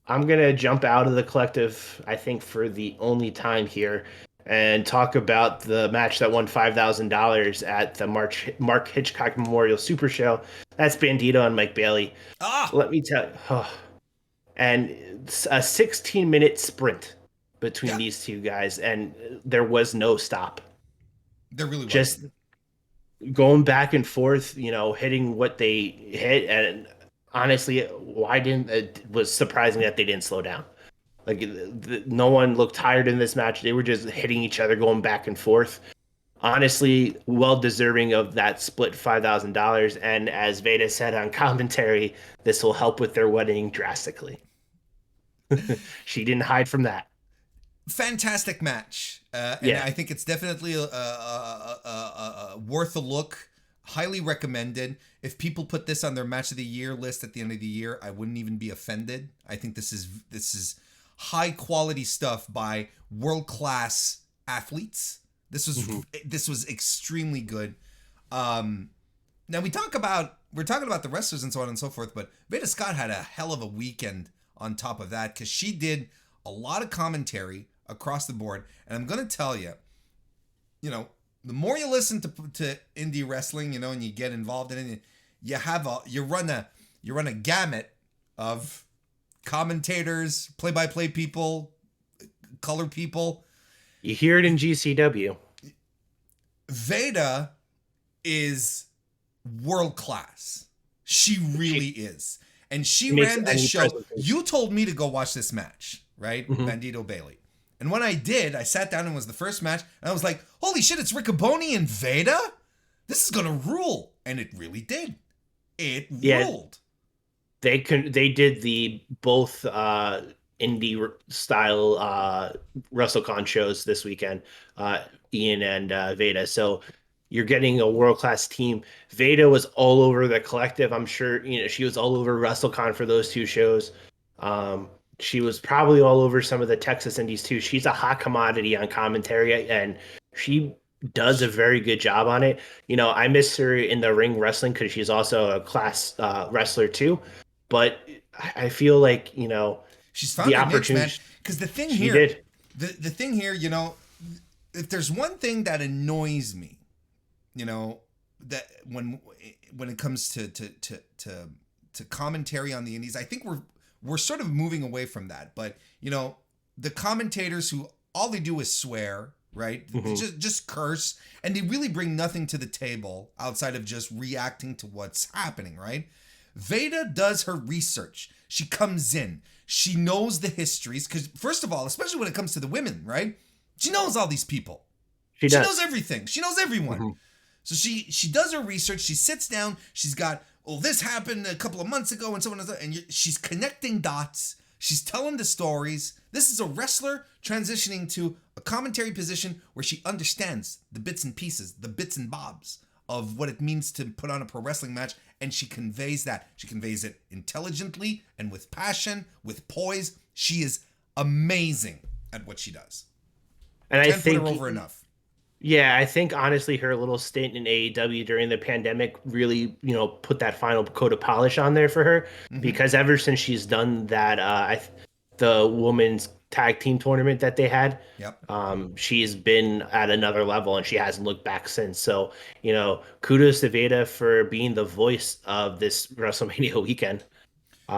I'm gonna jump out of the collective, I think, for the only time here, and talk about the match that won $5,000 at the Mark Hitchcock Memorial Super Show. That's Bandito and Mike Bailey. Ah, Let me tell you, and it's a 16-minute sprint between yeah. these two guys, and there was no stop. There really wasn't. Just going back and forth, hitting what they hit. And honestly, why didn't it was surprising that they didn't slow down. Like no one looked tired in this match. They were just hitting each other, going back and forth. Honestly, well deserving of that split $5,000. And as Veda said on commentary, this will help with their wedding drastically. She didn't hide from that. Fantastic match, and Yeah. I think it's definitely worth a look. Highly recommended. If people put this on their match of the year list at the end of the year, I wouldn't even be offended. I think this is high quality stuff by world class athletes. Mhm. This was extremely good. Now we're talking about the wrestlers and so on and so forth, but Veda Scott had a hell of a weekend on top of that because she did a lot of commentary across the board. And I'm gonna tell you, the more you listen to indie wrestling, and you get involved in it, you run a gamut of commentators, play-by-play people, color people. You hear it in GCW. Veda is world class. She really She is. And she makes ran this any show. presentation. You told me to go watch this match, right? Mhm. Bandito Bailey. And when I did, I sat down and was the first match, and I was like, holy shit, it's Riccaboni and Veda? This is gonna rule. And it really did. It Yeah, ruled. they did the both indie style WrestleCon shows this weekend, Ian and Veda. So you're getting a world class team. Veda was all over the collective. I'm sure she was all over WrestleCon for those two shows. Um, she was probably all over some of the Texas Indies too. She's a hot commodity on commentary, and she does a very good job on it. I miss her in the ring wrestling because she's also a class wrestler too. But I feel like She's the found her niche, man. opportunity Because she did. the thing here, if there's one thing that annoys me, that when it comes to commentary on the indies, I think we're sort of moving away from that. But the commentators who all they do is swear, right? Mhm. Just curse, and they really bring nothing to the table outside of just reacting to what's happening, right? Veda does her research. She comes in. She knows the histories because, first of all, especially when it comes to the women, right? She knows all these people. She She knows does. everything. She knows everyone. Mhm. So she does her research. She sits down. She's got, oh, this happened a couple of months ago and so on and so on. And she's connecting dots. She's telling the stories. This is a wrestler transitioning to a commentary position where she understands the bits and pieces, the bits and bobs of what it means to put on a pro wrestling match, and she conveys that. She conveys it intelligently and with passion, with poise. She is amazing at what she does. And I Can't think put her over enough. Yeah, I think honestly her little stint in AEW during the pandemic really, put that final coat of polish on there for her, because ever since she's done that, the women's tag team tournament that they had, Yep. she's been at another level and she hasn't looked back since. So, kudos to Veda for being the voice of this WrestleMania weekend,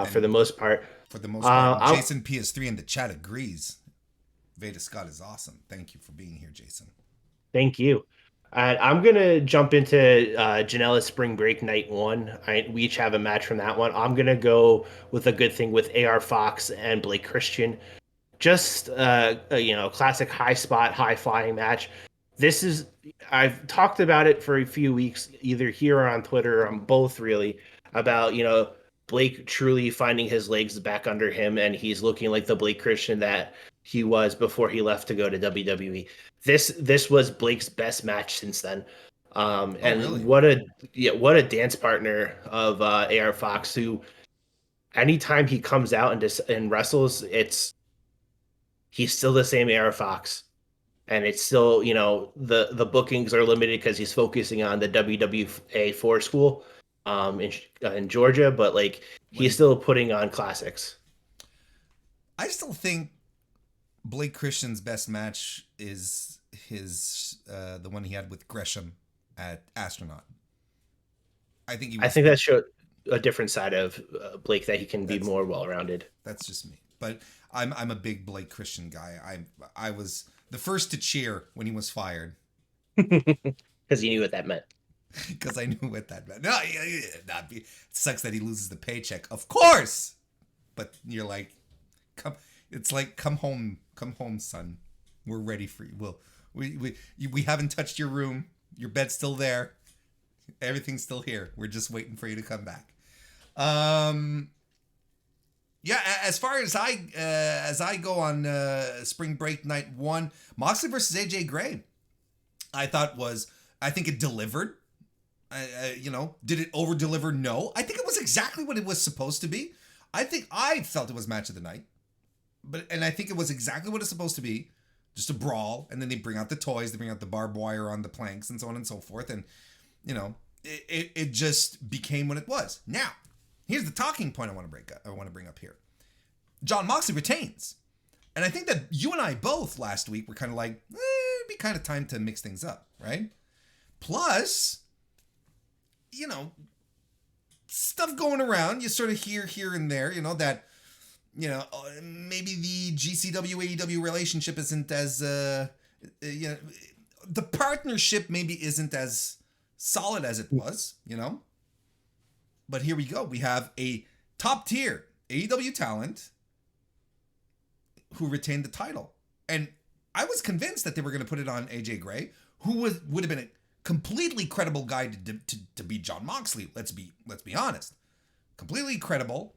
for the most part. For the most part, I'll- Jason PS3 in the chat agrees. Veda Scott is awesome. Thank you for being here, Jason. Thank you. And I'm going to jump into Janela's Spring Break Night 1. We each have a match from that one. I'm going to go with a good thing with AR Fox and Blake Christian. Just, a classic high spot, high flying match. I've talked about it for a few weeks, either here or on Twitter, or on both really, about, Blake truly finding his legs back under him, and he's looking like the Blake Christian that he was before he left to go to WWE. This was Blake's best match since then. And really? what a dance partner of AR Fox, who anytime he comes out and wrestles, he's still the same AR Fox. And it's still, the bookings are limited because he's focusing on the WWA 4 school in Georgia, but he's still putting on classics. I still think Blake Christian's best match is the one he had with Gresham at Astronaut. I think that showed a different side of Blake, that he can be more well-rounded. That's just me, but I'm a big Blake Christian guy. I was the first to cheer when he was fired because you knew what that meant. Because I knew what that meant. No, it sucks that he loses the paycheck, of course. But you're like, come home, son. We're ready for you. We haven't touched your room. Your bed's still there. Everything's still here. We're just waiting for you to come back. Yeah. As far as I go on Spring Break Night 1, Moxley versus AJ Gray, I think it delivered. Did it over deliver? No. I think it was exactly what it was supposed to be. I felt it was match of the night, and I think it was exactly what it's supposed to be. Just a brawl, and then they bring out the toys, they bring out the barbed wire on the planks, and so on and so forth, and it just became what it was. Now, here's the talking point I want to bring up here. Jon Moxley retains, and I think that you and I both last week were kind of like, it'd be kind of time to mix things up, right? Plus, stuff going around, you sort of hear here and there, that, maybe the GCW AEW relationship isn't as, the partnership maybe isn't as solid as it was, But here we go. We have a top tier AEW talent who retained the title. And I was convinced that they were going to put it on AJ Gray, who would have been a completely credible guy to beat Jon Moxley. Let's be honest. Completely credible.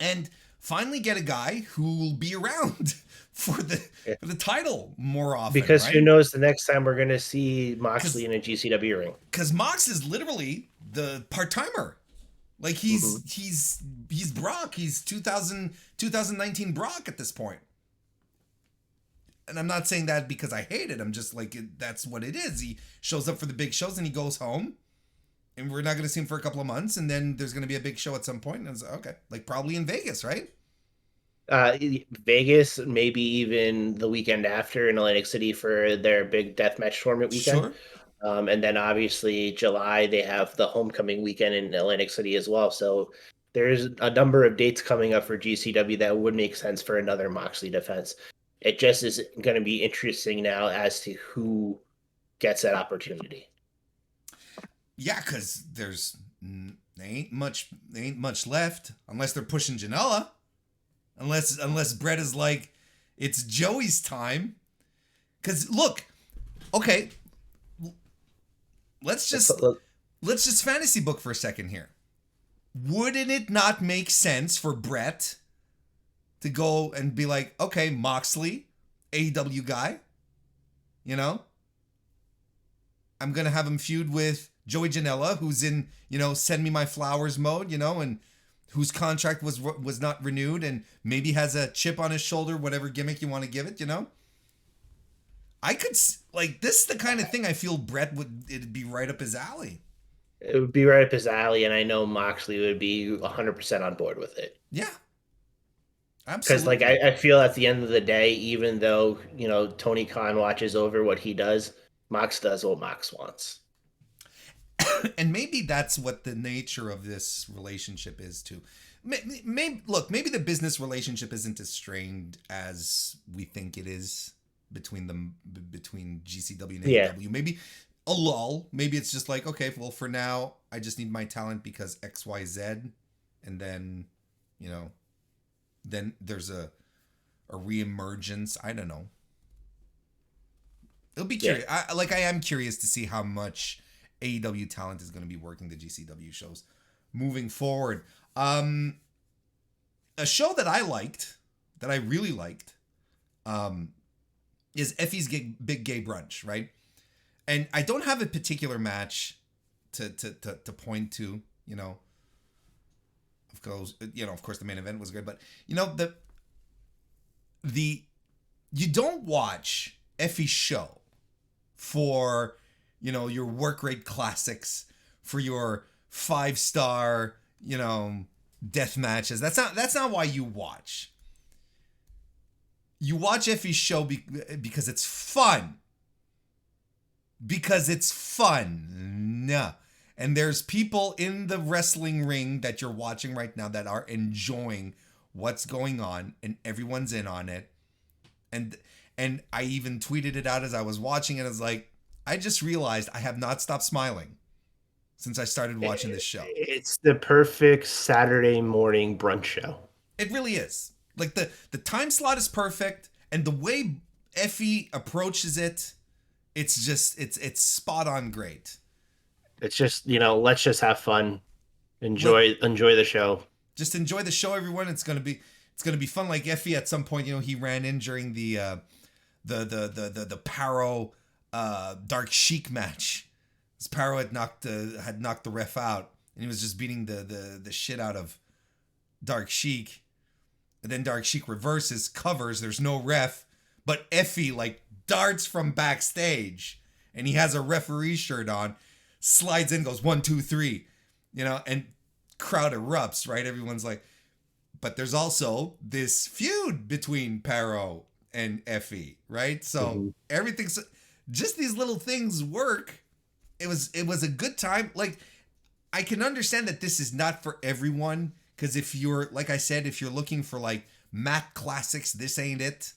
And finally get a guy who will be around for the title more often. Because right? Who knows the next time we're going to see Moxley in a GCW ring. Because Mox is literally the part-timer. Like he's Brock. He's 2019 Brock at this point. And I'm not saying that because I hate it. I'm just like, that's what it is. He shows up for the big shows and he goes home. And we're not going to see him for a couple of months. And then there's going to be a big show at some point. And it's okay. Like probably in Vegas, right? Vegas, maybe even the weekend after in Atlantic City for their big deathmatch tournament weekend. Sure. And then obviously July, they have the homecoming weekend in Atlantic City as well. So there's a number of dates coming up for GCW that would make sense for another Moxley defense. It just is going to be interesting now as to who gets that opportunity. Yeah, because there ain't much left unless they're pushing Janela. Unless Brett is like, it's Joey's time. Because look, okay, let's just fantasy book for a second here. Wouldn't it not make sense for Brett to go and be like, okay, Moxley, AEW guy, I'm going to have him feud with Joey Janela, who's in, send me my flowers mode, and whose contract was not renewed and maybe has a chip on his shoulder, whatever gimmick you want to give it, I could, this is the kind of thing I feel it'd be right up his alley. It would be right up his alley, and I know Moxley would be 100% on board with it. Yeah. Absolutely. Because, I feel at the end of the day, even though, Tony Khan watches over what he does, Mox does what Mox wants. And maybe that's what the nature of this relationship is, too. Maybe the business relationship isn't as strained as we think it is between GCW and AEW. Maybe a lull. Maybe it's just like, okay, well, for now, I just need my talent because XYZ. And then, then there's a reemergence. I don't know. It'll be curious. I am curious to see how much AEW talent is going to be working the GCW shows moving forward. A show that I really liked, is Effie's Big Gay Brunch, right? And I don't have a particular match to point to, Of course, the main event was good, but you don't watch Effie's show for, your work rate classics, for your 5-star, death matches. That's not why you watch. You watch Effie's show because it's fun. Because it's fun. No. And there's people in the wrestling ring that you're watching right now that are enjoying what's going on, and everyone's in on it. And I even tweeted it out as I was watching it. I was like, I just realized I have not stopped smiling since I started watching this show. It's the perfect Saturday morning brunch show. It really is. Like the time slot is perfect, and the way Effie approaches it, it's spot on great. It's just, let's just have fun. Enjoy the show. Just enjoy the show, everyone. It's gonna be fun. Like Effie at some point, he ran in during the Paro Dark Sheik match. This Paro had knocked the ref out, and he was just beating the shit out of Dark Sheik. And then Dark Sheik reverses, covers, there's no ref, but Effie darts from backstage, and he has a referee shirt on, slides in, goes 1, 2, 3, and crowd erupts, right? Everyone's like, but there's also this feud between Paro and Effie, right? So everything's just, these little things work. It was a good time. I can understand that this is not for everyone, because if you're, like I said, if you're looking for mat classics, this ain't it.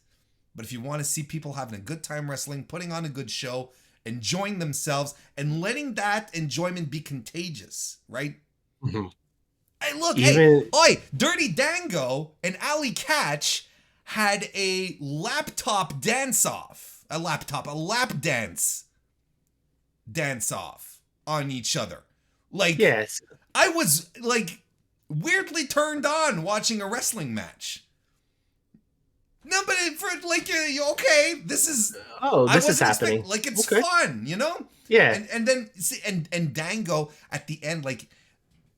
But if you want to see people having a good time wrestling, putting on a good show, enjoying themselves, and letting that enjoyment be contagious, right? Mm-hmm. Hey, look, Dirty Dango and Ali Catch had a lap dance off on each other. Yes. I was weirdly turned on watching a wrestling match. No, but okay, this is happening. It's fun, Yeah. And then and Dango at the end,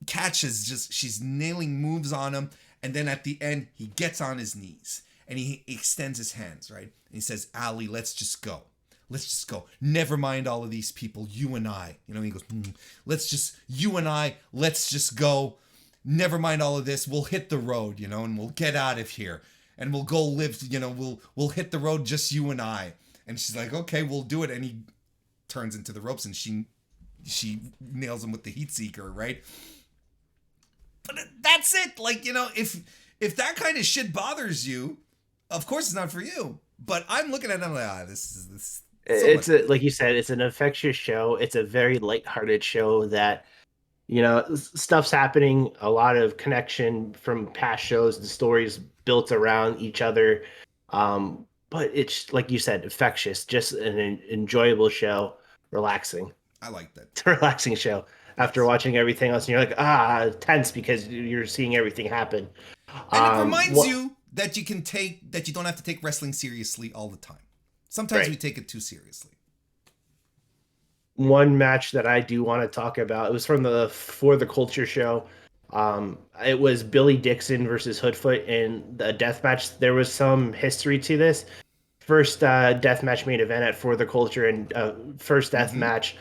catches, she's nailing moves on him, and then at the end he gets on his knees and he extends his hands, right? And he says, Ali, let's just go. Never mind all of these people, you and I. He goes, you and I, let's just go. Never mind all of this. We'll hit the road, and we'll get out of here. And we'll go live, we'll hit the road, just you and I. And she's like, okay, we'll do it. And he turns into the ropes and she nails him with the heat seeker, right? But that's it. If that kind of shit bothers you, of course it's not for you. But I'm looking at it, I'm like, this is like you said, it's an infectious show. It's a very lighthearted show that, stuff's happening, a lot of connection from past shows, the stories built around each other. But it's, like you said, infectious, just an enjoyable show, relaxing. I like that. It's a relaxing show. After watching everything else, and you're like, tense because you're seeing everything happen. And it reminds you that you don't have to take wrestling seriously all the time. Sometimes we take it too seriously. one match that I do want to talk about. It was from the For the Culture show. It was Billy Dixon versus Hoodfoot in the death match. There was some history to this. First death match main event at For the Culture, and first death Mm-hmm. match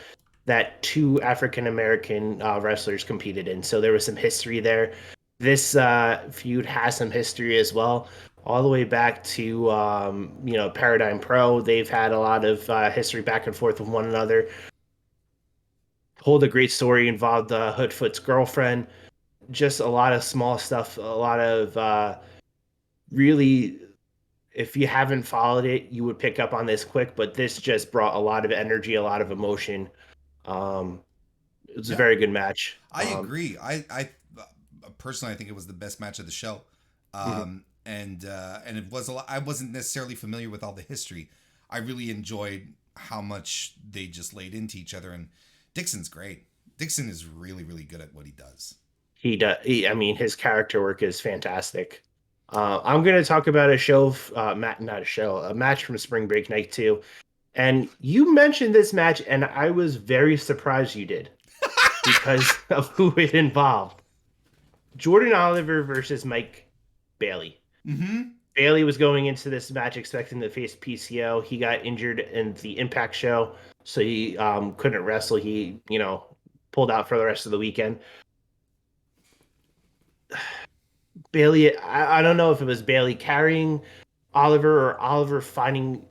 that two African American wrestlers competed in. So there was some history there. This feud has some history as well, all the way back to Paradigm Pro. They've had a lot of history back and forth with one another. Told a great story, involved Hoodfoot's girlfriend. Just a lot of small stuff, a lot of really, if you haven't followed it, you would pick up on this quick, but this just brought a lot of energy, a lot of emotion. Um, it was a Yeah, very good match. I agree. I personally, I think it was the best match of the show. Mhm. And it was a lot. I wasn't necessarily familiar with all the history. I really enjoyed how much they just laid into each other. And Dixon's great. Dixon is really, really good at what he does. He does. I mean, his character work is fantastic. I'm going to talk about a show, not a show, a match from Spring Break Night 2. And you mentioned this match, and I was very surprised you did because of who it involved. Jordan Oliver versus Mike Bailey. Mm-hmm. Bailey was going into this match expecting to face PCO. He got injured in the Impact show, so he couldn't wrestle. He, pulled out for the rest of the weekend. Bailey, I don't know if it was Bailey carrying Oliver or Oliver finding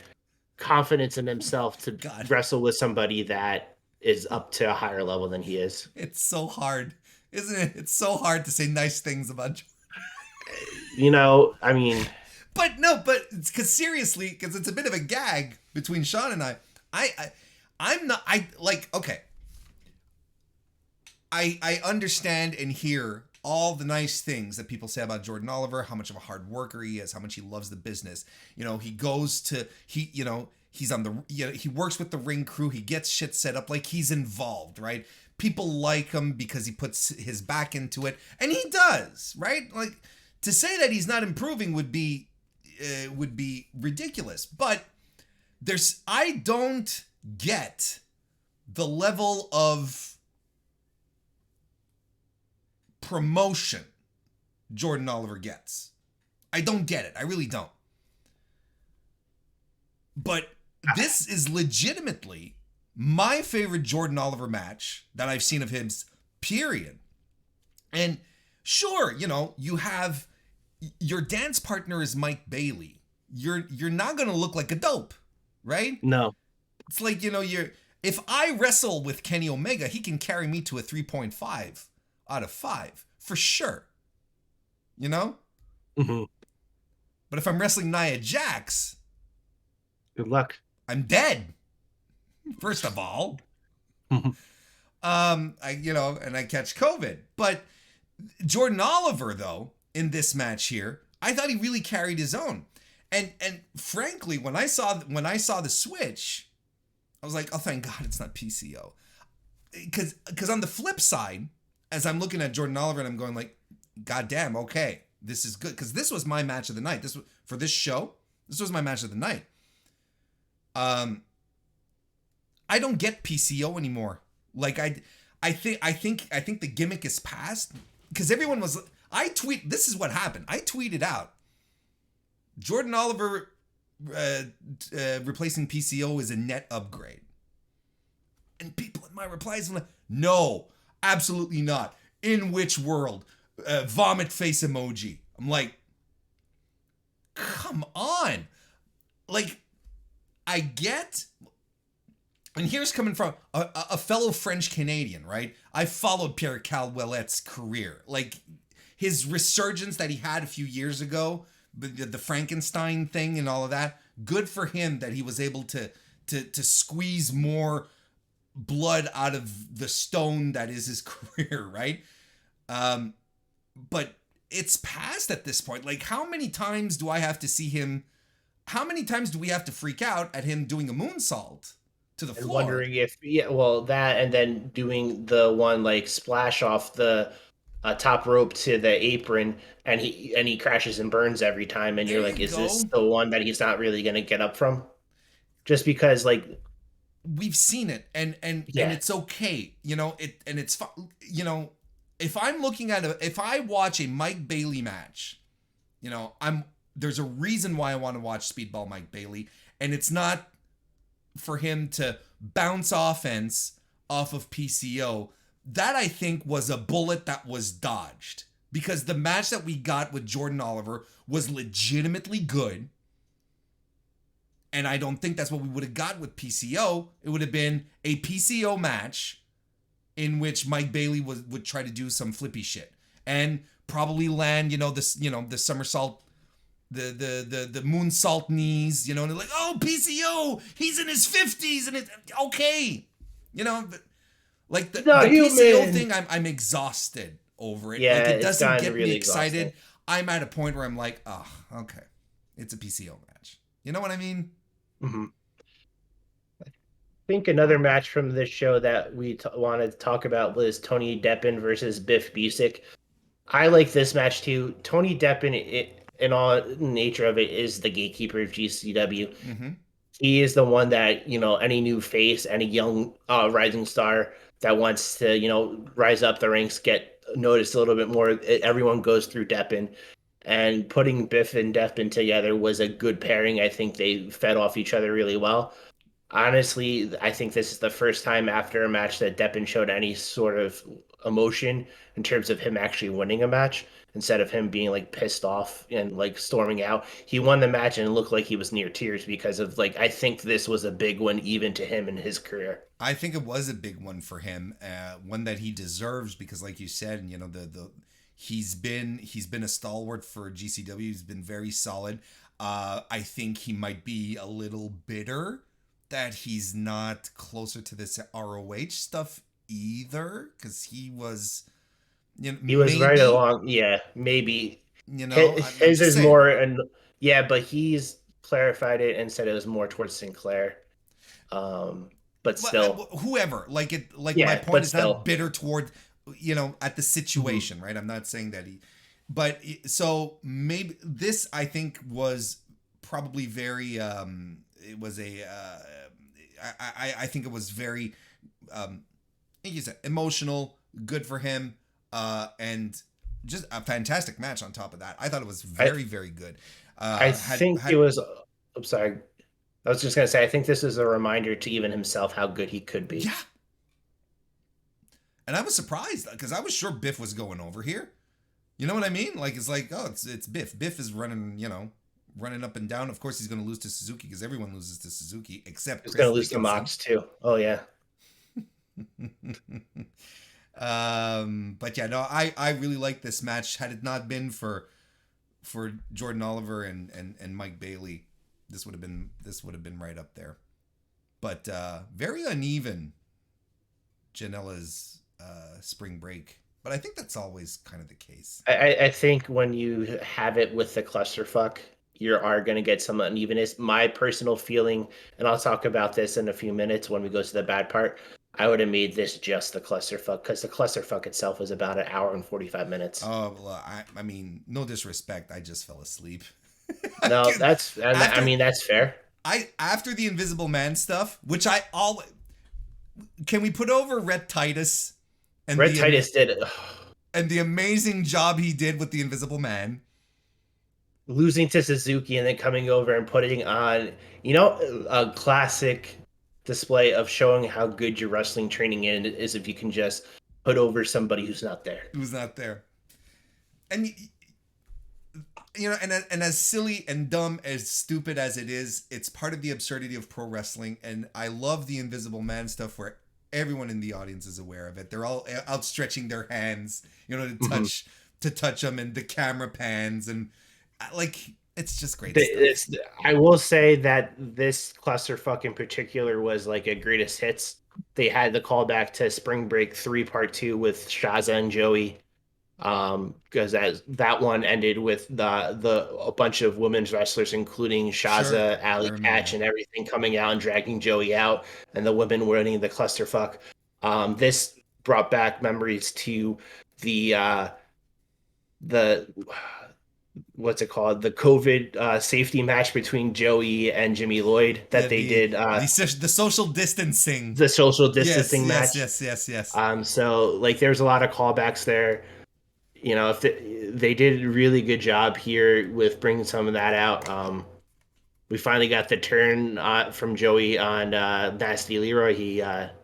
confidence in himself to God, wrestle with somebody that is up to a higher level than he is. it's so hard, isn't it? It's so hard to say nice things about. I mean, But no, but because seriously, because it's a bit of a gag between Sean and I, I'm not. I like. Okay, I understand and hear all the nice things that people say about Jordan Oliver, how much of a hard worker he is, how much he loves the business. He goes to he's on the he works with the ring crew, he gets shit set up, like he's involved, right? People like him because he puts his back into it, and he does, right? Like to say that he's not improving would be ridiculous. But I don't get the level of promotion Jordan Oliver gets. I don't get it. I really don't. But this is legitimately my favorite Jordan Oliver match that I've seen of his, period. And sure, you have your dance partner is Mike Bailey. You're not gonna look like a dope, right? no. It's like, if I wrestle with Kenny Omega, he can carry me to a 3.5 out of 5 for sure. Mm-hmm. But if I'm wrestling Nia Jax, Good luck. I'm dead. First of all, and I catch COVID. But Jordan Oliver, though, in this match here, I thought he really carried his own. And frankly, when I saw the switch, I was like, oh, thank God it's not PCO. Because on the flip side, as I'm looking at Jordan Oliver and I'm going like, God damn, okay, this is good. Because this was my match of the night. For this show, this was my match of the night. I don't get PCO anymore. Like I think the gimmick is past because everyone was. This is what happened. I tweeted out Jordan Oliver replacing PCO is a net upgrade, and people in my replies were like, no, absolutely not. In which world? Vomit face emoji. I'm like, come on, like. I get, and here's coming from a fellow French Canadian, right? I followed Pierre Calwellet's career, like his resurgence that he had a few years ago, the Frankenstein thing and all of that. Good for him that he was able to squeeze more blood out of the stone that is his career, right? But it's past at this point. Like, how many times do I have to see him? How many times do we have to freak out at him doing a moonsault to the And floor? wondering if, that, and then doing the one like splash off the top rope to the apron, and he crashes and burns every time, and There you're you like, is this go. the one that he's not really gonna get up from? Just because, like, we've seen it, and it's okay, it's fun, if I'm looking at if I watch a Mike Bailey match, there's a reason why I want to watch Speedball Mike Bailey, and it's not for him to bounce offense off of PCO. That, I think, was a bullet that was dodged, because the match that we got with Jordan Oliver was legitimately good. And I don't think that's what we would have got with PCO. It would have been a PCO match in which Mike Bailey would try to do some flippy shit and probably land, the somersault, the moonsault knees, and they're like, oh, PCO, he's in his 50s, and it's okay, like the PCO thing, I'm exhausted over it. Yeah, like, it doesn't get really me excited. Exhausting. I'm at a point where I'm like, oh, okay, it's a PCO match. You know what I mean? Mm-hmm. I think another match from this show that we wanted to talk about was Tony Deppen versus Biff Busick. I like this match too. Tony Deppen, in all nature of it, is the gatekeeper of GCW. Mm-hmm. He is the one that, any new face, any young rising star that wants to, rise up the ranks, get noticed a little bit more. Everyone goes through Deppen. And putting Biff and Deppen together was a good pairing. I think they fed off each other really well. Honestly, I think this is the first time after a match that Deppen showed any sort of emotion in terms of him actually winning a match, instead of him being like pissed off and like storming out. He won the match and it looked like he was near tears because of I think this was a big one even to him in his career. I think it was a big one for him, one that he deserves, because like you said, he's been a stalwart for GCW. He's been very solid. I think he might be a little bitter that he's not closer to this ROH stuff either, because he was, he was right along. Yeah, maybe. His is saying. more, and but he's clarified it and said it was more towards Sinclair. But still, whoever, my point is still not bitter toward, at the situation, right? I'm not saying that but so maybe this, I think, was probably very, it was I think it was very, like you said, emotional, good for him, and just a fantastic match on top of that. I thought it was very good. I think it was, I'm sorry, I was just going to say, I think this is a reminder to even himself how good he could be. Yeah. And I was surprised, because I was sure Biff was going over here. You know what I mean? It's like, oh, it's Biff. Biff is running, running up and down. Of course, he's going to lose to Suzuki, because everyone loses to Suzuki except Chris. He's going to lose to Mox too. Oh yeah. But yeah, no, I really like this match. Had it not been for Jordan Oliver and Mike Bailey, this would have been right up there. But very uneven, Janela's spring break. But I think that's always kind of the case. I think when you have it with the clusterfuck, you are going to get some unevenness. My personal feeling, and I'll talk about this in a few minutes when we go to the bad part, I would have made this just the clusterfuck, because the clusterfuck itself was about an hour and 45 minutes. Oh, well, I mean, no disrespect, I just fell asleep. No, that's fair. After the Invisible Man stuff, which I always... Can we put over Rhett Titus? And Rhett Titus did it. And the amazing job he did with the Invisible Man. Losing to Suzuki and then coming over and putting on, a classic display of showing how good your wrestling training is if you can just put over somebody who's not there. And and as silly and dumb, as stupid as it is, it's part of the absurdity of pro wrestling. And I love the Invisible Man stuff where everyone in the audience is aware of it. They're all outstretching their hands, to touch them, and the camera pans, and it's just great stuff. I will say that this clusterfuck in particular was like a greatest hits. They had the callback to Spring Break 3 Part 2 with Shaza and Joey, because that one ended with a bunch of women's wrestlers, including Shaza, Allie Katch, and everything coming out and dragging Joey out, and the women winning the clusterfuck. This brought back memories to the what's it called? The COVID safety match between Joey and Jimmy Lloyd Yeah, that they did, the social distancing. the social Yes, distancing yes, match. yes, yes, yes. So like there's a lot of callbacks there. You know, if they did a really good job here with bringing some of that out. We finally got the turn from Joey on Nasty Leroy. He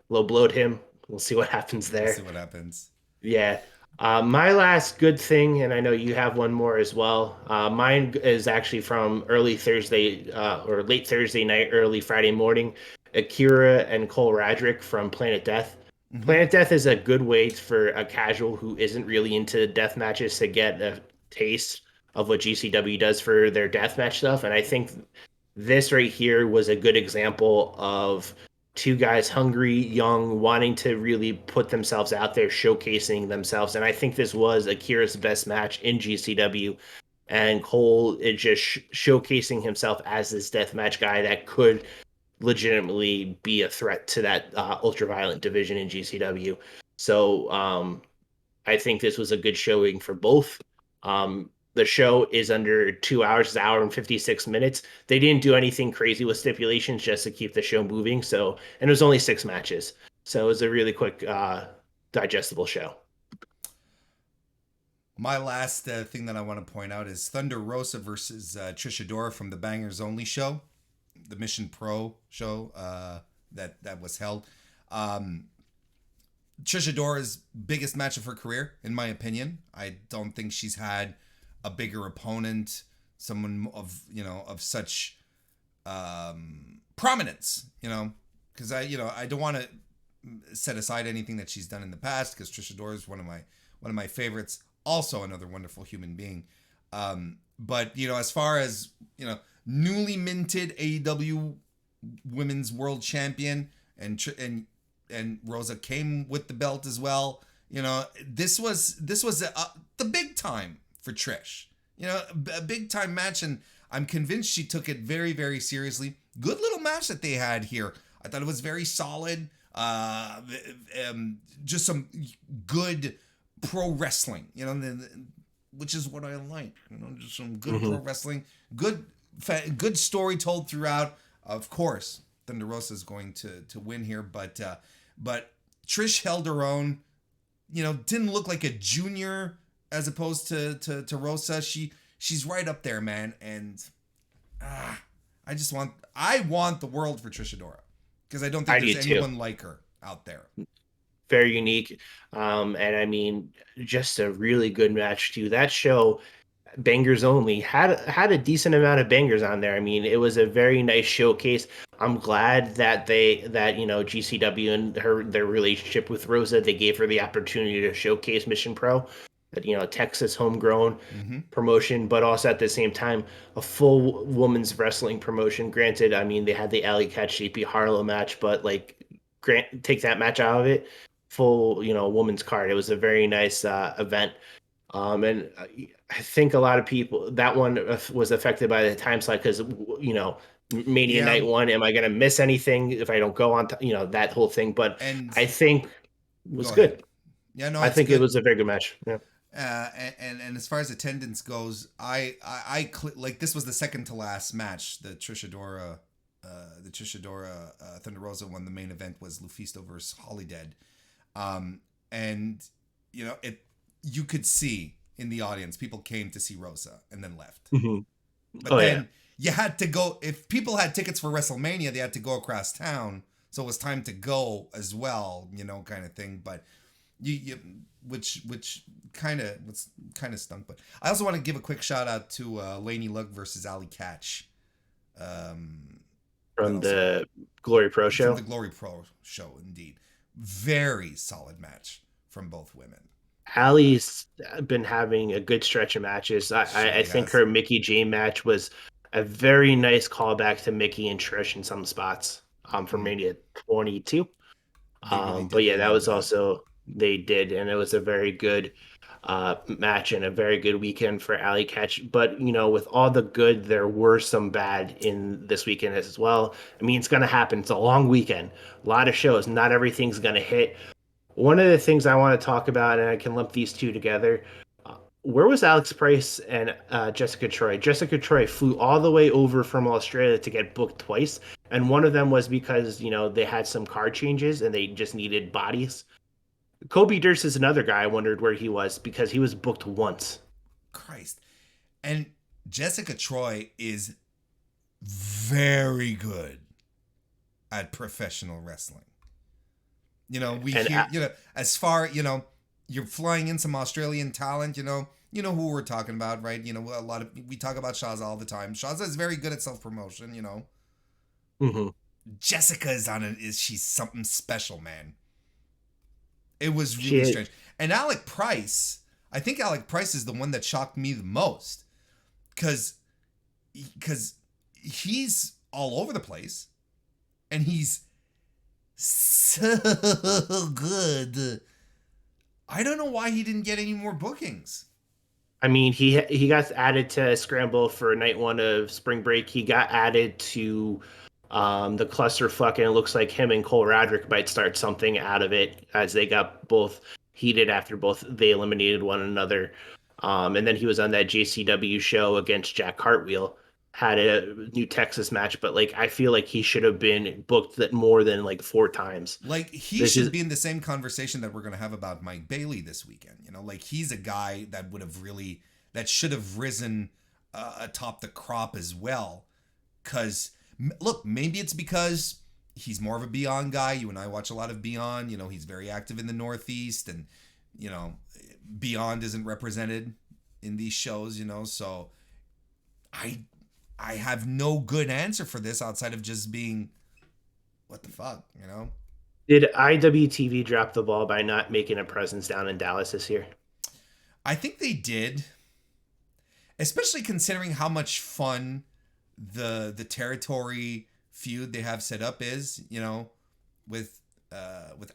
low blowed him. We'll see what happens We'll see there. what happens. Yeah. My last good thing, and I know you have one more as well. Mine is actually from early Thursday or late Thursday night, early Friday morning. Akira and Cole Radrick from Planet Death. Hmm. Planet Death is a good way for a casual who isn't really into death matches to get a taste of what GCW does for their death match stuff. And I think this right here was a good example of two guys hungry, young, wanting to really put themselves out there, showcasing themselves. And I think this was Akira's best match in GCW. And Cole is just showcasing himself as this deathmatch guy that could legitimately be a threat to that ultra-violent division in GCW. So I think this was a good showing for both. The show is under 2 hours, it's an hour and 56 minutes. They didn't do anything crazy with stipulations just to keep the show moving. So, and it was only 6 matches. So it was a really quick, digestible show. My last thing that I want to point out is Thunder Rosa versus Trishadora from the Bangers Only show, the Mission Pro show that was held. Trishadora's biggest match of her career, in my opinion. I don't think she's had a bigger opponent, someone of such prominence. Because I don't want to set aside anything that she's done in the past, because Trishadora is one of my favorites. Also, another wonderful human being. But as far as newly minted AEW Women's World Champion, and Rosa came with the belt as well. This was the big time for Trish. A big time match, and I'm convinced she took it very, very seriously. Good little match that they had here. I thought it was very solid. Just some good pro wrestling. Which is what I like. Just some good pro wrestling. Good story told throughout. Of course, Thunder Rosa is going to win here, but Trish held her own. Didn't look like a junior as opposed to Rosa. She's right up there, man. And I want the world for Trishadora, because I don't think there's anyone like her out there. Very unique. And I mean, just a really good match too. That show, Bangers Only, had a decent amount of bangers on there. I mean, it was a very nice showcase. I'm glad that GCW and their relationship with Rosa, they gave her the opportunity to showcase Mission Pro, that Texas homegrown promotion, but also at the same time a full women's wrestling promotion. Granted, I mean, they had the Alley Cat Shapey Harlow match, but take that match out of it, full women's card. It was a very nice event. And I think a lot of people, that one was affected by the time slot, because Mania Night 1, am I going to miss anything if I don't go on that whole thing? But I think it was good. Yeah, no, I think good. it was a very good match. Yeah. And as far as attendance goes, I like, this was the second to last match. The Trishadora Thunder Rosa one. The main event was Lufisto versus Holidead, and you could see in the audience, people came to see Rosa and then left. But then you had to go, if people had tickets for WrestleMania, they had to go across town, so it was time to go as well, kind of thing. But which kind of stunk. But I also want to give a quick shout out to Laney Luck versus Ali Catch, from the Glory Pro show. From the Glory Pro show, indeed. Very solid match from both women. Allie's been having a good stretch of matches. I think her Mickey J match was a very nice callback to Mickey and Trish in some spots from Mania 22. But yeah, that was also, they did, and it was a very good match and a very good weekend for Alley Catch. But with all the good, there were some bad in this weekend as well. I mean, it's going to happen. It's a long weekend, a lot of shows. Not everything's going to hit. One of the things I want to talk about, and I can lump these two together, where was Alex Price and Jessica Troy? Jessica Troy flew all the way over from Australia to get booked twice, and one of them was because they had some card changes and they just needed bodies. Kobe Durst is another guy. I wondered where he was because he was booked once. Christ. And Jessica Troy is very good at professional wrestling. We And hear, as far, you're flying in some Australian talent, you know who we're talking about, right? We talk about Shaza all the time. Shaza is very good at self-promotion, mm-hmm. Jessica she's something special, man. It was She really is. strange. And Alec Price, I think Alec Price is the one that shocked me the most. Because he's all over the place. And he's so good. I don't know why he didn't get any more bookings. I mean, he got added to Scramble for night one of Spring Break. He got added to the clusterfuck, and it looks like him and Cole Radrick might start something out of it as they got both heated after both they eliminated one another. And then he was on that JCW show against Jack Cartwheel, had a New Texas match, but like I feel like he should have been booked that more than like 4 times. Like he This should is be in the same conversation that we're going to have about Mike Bailey this weekend. Like he's a guy that should have risen atop the crop as well. Because look, maybe it's because he's more of a Beyond guy. You and I watch a lot of Beyond. He's very active in the Northeast, and Beyond isn't represented in these shows. So I have no good answer for this outside of just being, what the fuck, Did IWTV drop the ball by not making a presence down in Dallas this year? I think they did, especially considering how much fun the territory feud they have set up is, with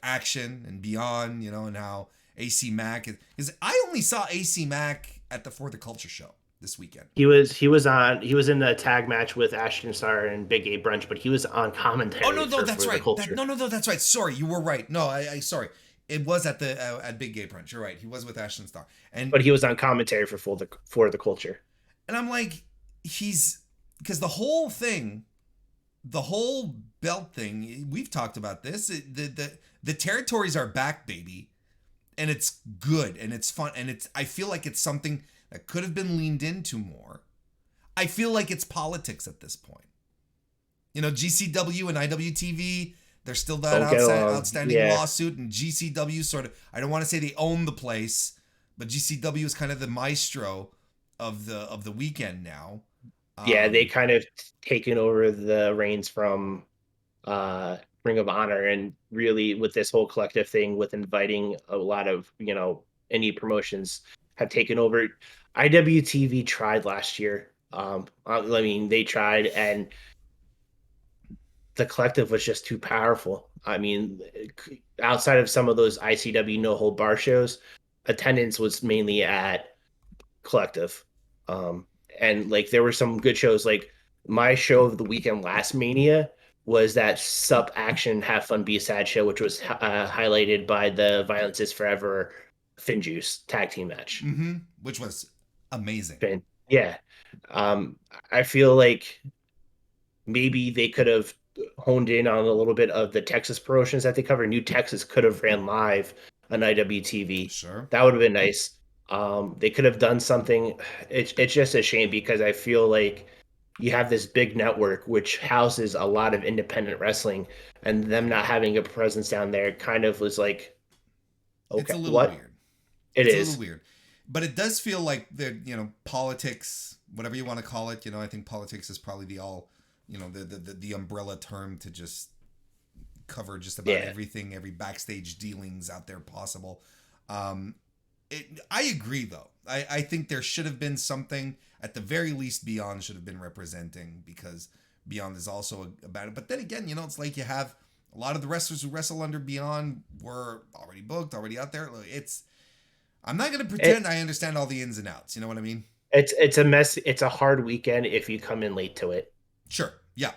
Action and Beyond, and how AC Mack is. Because I only saw AC Mack at the For the Culture show this weekend. He was in the tag match with Ashton Starr and Big A Brunch, but he was on commentary. Oh no, that's for right. No, That's right. Sorry, you were right. No, I sorry. It was at the at Big Gay Brunch. You're right. He was with Ashton Starr, but he was on commentary for the culture. And I'm like, because the whole thing, the whole belt thing. We've talked about this. The territories are back, baby, and it's good and it's fun and I feel like it's something that could have been leaned into more. I feel like it's politics at this point. GCW and IWTV, there's still that outstanding lawsuit, and GCW sort of, I don't want to say they own the place, but GCW is kind of the maestro of the weekend now. Yeah, they kind of taken over the reins from Ring of Honor, and really with this whole collective thing with inviting a lot of indie promotions have taken over. IWTV tried last year. I mean, they tried, and the collective was just too powerful. I mean, outside of some of those ICW no hold bar shows, attendance was mainly at collective. And like there were some good shows. Like my show of the weekend last Mania was that Sup Action Have Fun Be Sad show, which was highlighted by the Violence Is Forever Finjuice tag team match, which was amazing. Yeah. I feel like maybe they could have honed in on a little bit of the Texas promotions that they cover. New Texas could have ran live on IWTV. Sure. That would have been nice. They could have done something. It's just a shame because I feel like you have this big network which houses a lot of independent wrestling, and them not having a presence down there kind of was like, okay, it's a little weird. It's a little weird, but it does feel like the politics, whatever you want to call it. I think politics is probably the umbrella term to just cover just about everything, every backstage dealings out there possible. I agree though. I think there should have been something, at the very least Beyond should have been representing, because Beyond is also about it. But then again, it's like you have a lot of the wrestlers who wrestle under Beyond were already booked, already out there. I'm not going to pretend I understand all the ins and outs. You know what I mean? It's a mess. It's a hard weekend if you come in late to it. Sure. Yeah.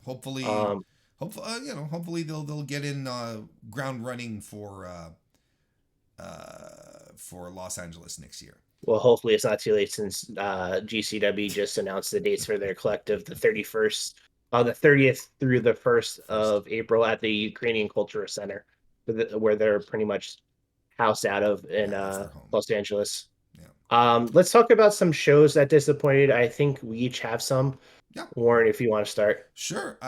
Hopefully, hopefully they'll get in ground running for for Los Angeles next year. Well, hopefully it's not too late since GCW just announced the dates for their collective, the 31st, the 30th through the 1st of April at the Ukrainian Cultural Center, where they're pretty much housed out of in Los Angeles. Yeah. Let's talk about some shows that disappointed. I think we each have some. Yeah. Warren, if you want to start. Sure.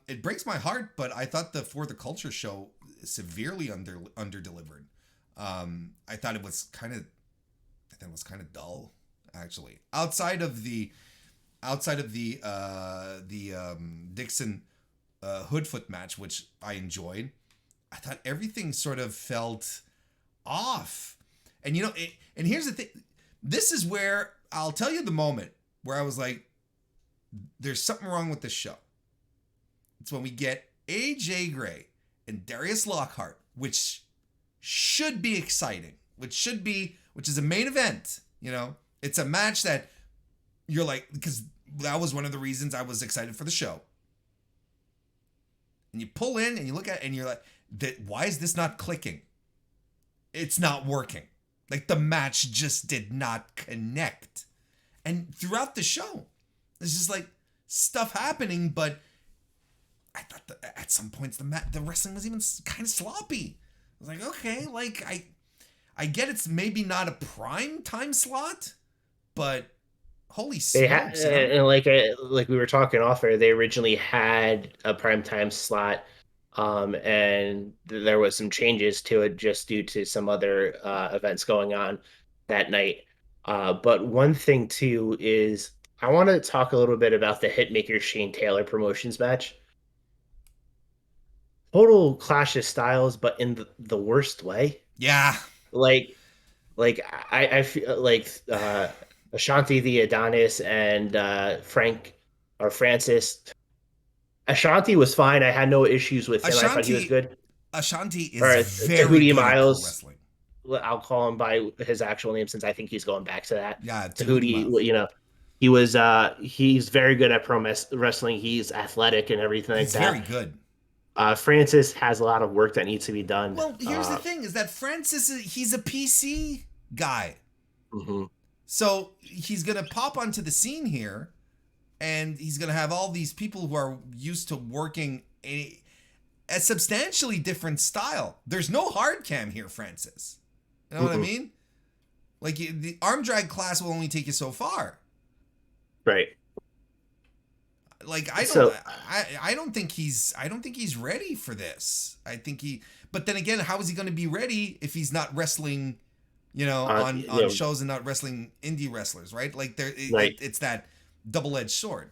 It breaks my heart, but I thought the For the Culture show severely under delivered. I thought it was kind of dull, actually. Outside of the Dixon Hoodfoot match, which I enjoyed, I thought everything sort of felt off. And and here's the thing. This is where I'll tell you the moment where I was like, there's something wrong with this show. It's when we get AJ Gray and Darius Lockhart, which should be exciting, which is a main event. It's a match that you're like, because that was one of the reasons I was excited for the show. And you pull in and you look at it and you're like, why is this not clicking? It's not working. Like, the match just did not connect. And throughout the show, it's just like stuff happening, but I thought that at some points the wrestling was even kind of sloppy. I was like, okay, like I get it's maybe not a prime time slot, but holy smokes! And like we were talking off air, they originally had a prime time slot, and there was some changes to it just due to some other events going on that night. But one thing too is I want to talk a little bit about the Hitmaker Shane Taylor promotions match. Total clash of styles, but in the worst way. Yeah. Like I feel like Ashanti the Adonis and Francis. Ashanti was fine. I had no issues with him. I thought he was good. Ashanti is very good Miles, at pro wrestling. I'll call him by his actual name since I think he's going back to that. Yeah, Tahuti, he's very good at pro wrestling. He's athletic and everything like that. He's very good. Francis has a lot of work that needs to be done. Well, here's the thing: is that Francis he's a PC guy, so he's gonna pop onto the scene here, and he's gonna have all these people who are used to working a substantially different style. There's no hard cam here, Francis. You know what I mean? Like, the arm drag class will only take you so far, right? Like, I don't think he's ready for this. But then again, how is he going to be ready if he's not wrestling, on shows and not wrestling indie wrestlers, right? Like, it's that double-edged sword.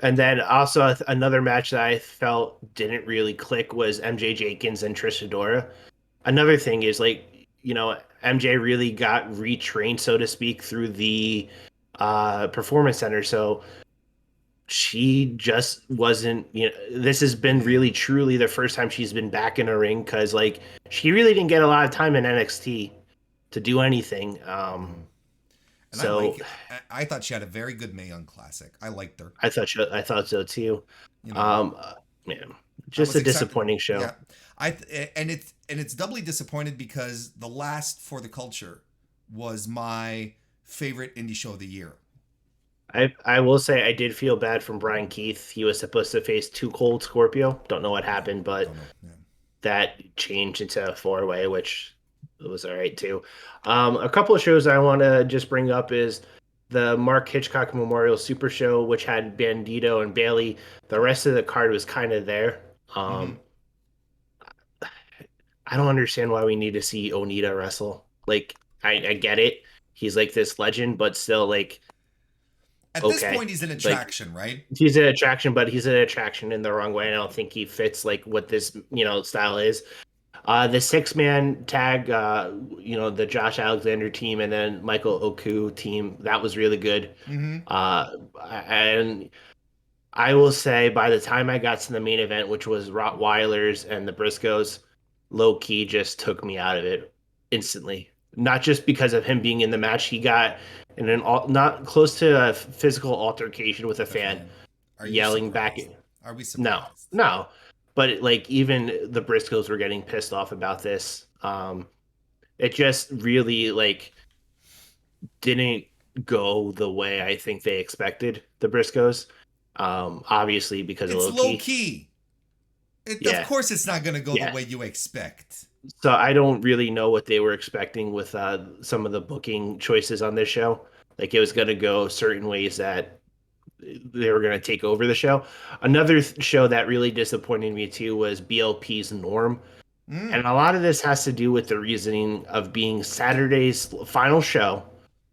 And then also another match that I felt didn't really click was MJ Jenkins and Tristadora. Another thing is, like, MJ really got retrained, so to speak, through the performance center. So she just wasn't, this has been really truly the first time she's been back in a ring, because like she really didn't get a lot of time in NXT to do anything. I thought she had a very good Mae Young Classic. I liked her. I thought so too. Just a disappointing show. Yeah. It's doubly disappointed because the last For the Culture was my favorite indie show of the year. I will say I did feel bad from Brian Keith. He was supposed to face Too Cold Scorpio. Don't know what happened, but that changed into a 4-way, which was all right too. A couple of shows I want to just bring up is the Mark Hitchcock Memorial Super Show, which had Bandito and Bailey. The rest of the card was kind of there. I don't understand why we need to see Onita wrestle. Like, I get it. He's like this legend, but still, like, at this point, he's an attraction, right? He's an attraction, but he's an attraction in the wrong way. I don't think he fits like what this, style is. The 6-man tag, the Josh Alexander team and then Michael Oku team, that was really good. And I will say by the time I got to the main event, which was Rottweilers and the Briscoes, low key just took me out of it instantly. Not just because of him being in the match, he got in not close to a physical altercation with a fan, yelling back. Are we surprised? No. But like even the Briscoes were getting pissed off about this. It just really like didn't go the way I think they expected the Briscoes. Obviously because of It's low Loki. key. Of Yeah, course, it's not going to go the yeah. way you expect. So I don't really know what they were expecting with some of the booking choices on this show. Like it was going to go certain ways that they were going to take over the show. Another show that really disappointed me too was BLP's Norm. And Mm, a lot of this has to do with the reasoning of being Saturday's final show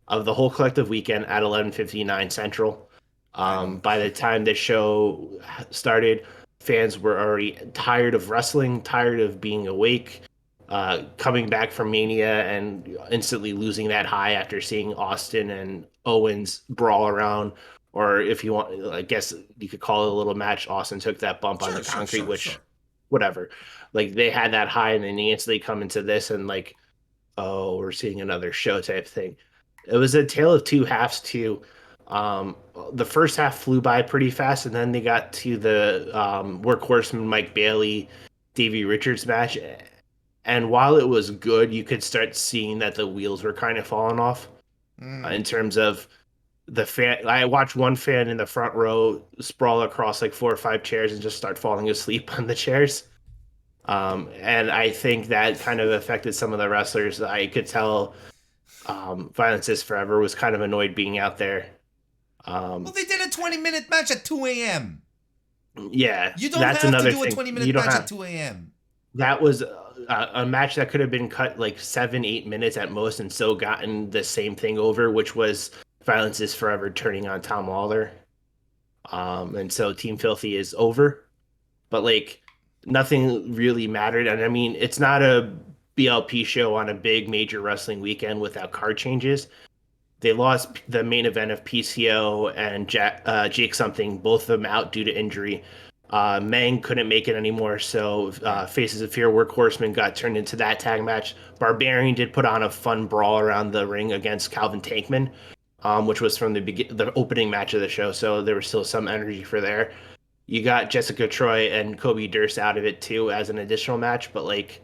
of the whole collective weekend at 11:59 Central. I don't. By the time this show started, fans were already tired of wrestling, tired of being awake, coming back from Mania and instantly losing that high after seeing Austin and Owens brawl around. Or if you want, I guess you could call it a little match. Austin took that bump on the Sure, sure, concrete, sure, which, sure. whatever. Like they had that high, and then they instantly come into this and like, oh, we're seeing another show type thing. It was a tale of two halves too. Um, the first half flew by pretty fast, and then they got to the Workhorseman Mike Bailey, Davey Richards match. And while it was good, you could start seeing that the wheels were kind of falling off in Mm. terms of the fan. I watched one fan in the front row sprawl across like 4 or 5 chairs and just start falling asleep on the chairs. And I think that kind of affected some of the wrestlers. I could tell Violence is Forever was kind of annoyed being out there. Well, Um, they did a 20-minute match at 2 a.m. yeah, You don't that's have to another do a thing. You 20-minute don't match at have 2 a.m. that was a match that could have been cut like 7, 8 minutes at most and still gotten the same thing over, which was Violence is Forever turning on Tom Lawler. And so Team Filthy is over, but like nothing really mattered. And I mean, it's not a BLP show on a big major wrestling weekend without card changes. They lost the main event of PCO and Jake something, both of them out due to injury. Meng couldn't make it anymore, so Right. Faces of Fear Workhorseman got turned into that tag match. Barbarian did put on a fun brawl around the ring against Calvin Tankman, which was from the opening match of the show, so there was still some energy for there. You got Jessica Troy and Kobe Durst out of it too as an additional match, but like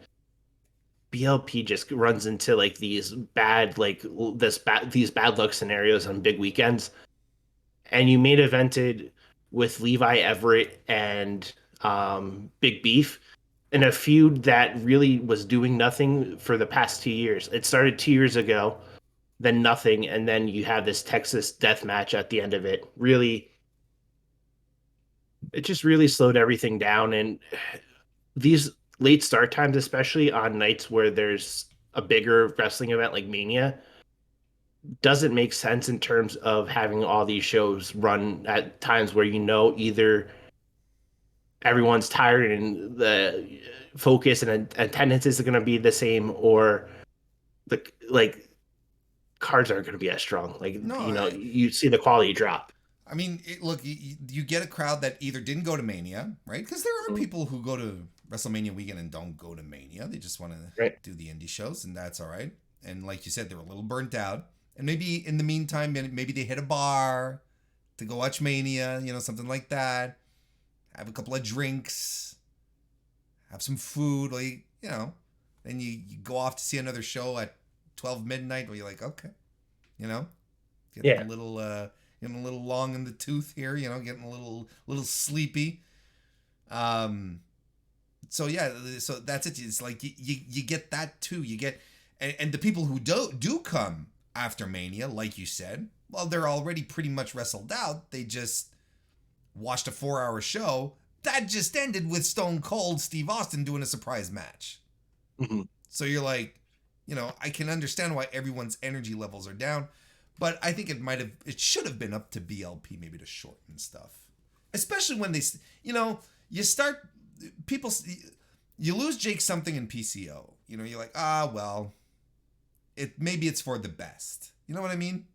BLP just runs into like these bad luck scenarios on big weekends. And you main evented with Levi Everett and Big Beef in a feud that really was doing nothing for the past 2 years. It started 2 years ago, then nothing, and then you have this Texas death match at the end of it. Really, it just really slowed everything down. And these late start times, especially on nights where there's a bigger wrestling event like Mania, doesn't make sense in terms of having all these shows run at times where either everyone's tired and the focus and attendance is going to be the same, or the like cards aren't going to be as strong. Like No, you see the quality drop. I mean, look, you get a crowd that either didn't go to Mania, right? Because there are people who go to WrestleMania weekend and don't go to Mania. They just want to Right. do the indie shows, and that's all right. And like you said, they're a little burnt out. And maybe in the meantime, maybe they hit a bar to go watch Mania, something like that. Have a couple of drinks, have some food, then you go off to see another show at 12 midnight where you're like, okay, you know, getting a Yeah. little getting a little long in the tooth here, getting a little sleepy. Um so yeah, so that's it. It's like you get that too. You get and the people who do come after Mania, like you said, well, they're already pretty much wrestled out. They just watched a 4-hour show that just ended with Stone Cold Steve Austin doing a surprise match. Mhm. So you're like, I can understand why everyone's energy levels are down, but I think it should have been up to BLP maybe to shorten stuff, especially when you start people, you lose Jake something in PCO. You're like, well, maybe it's for the best. You know what I mean?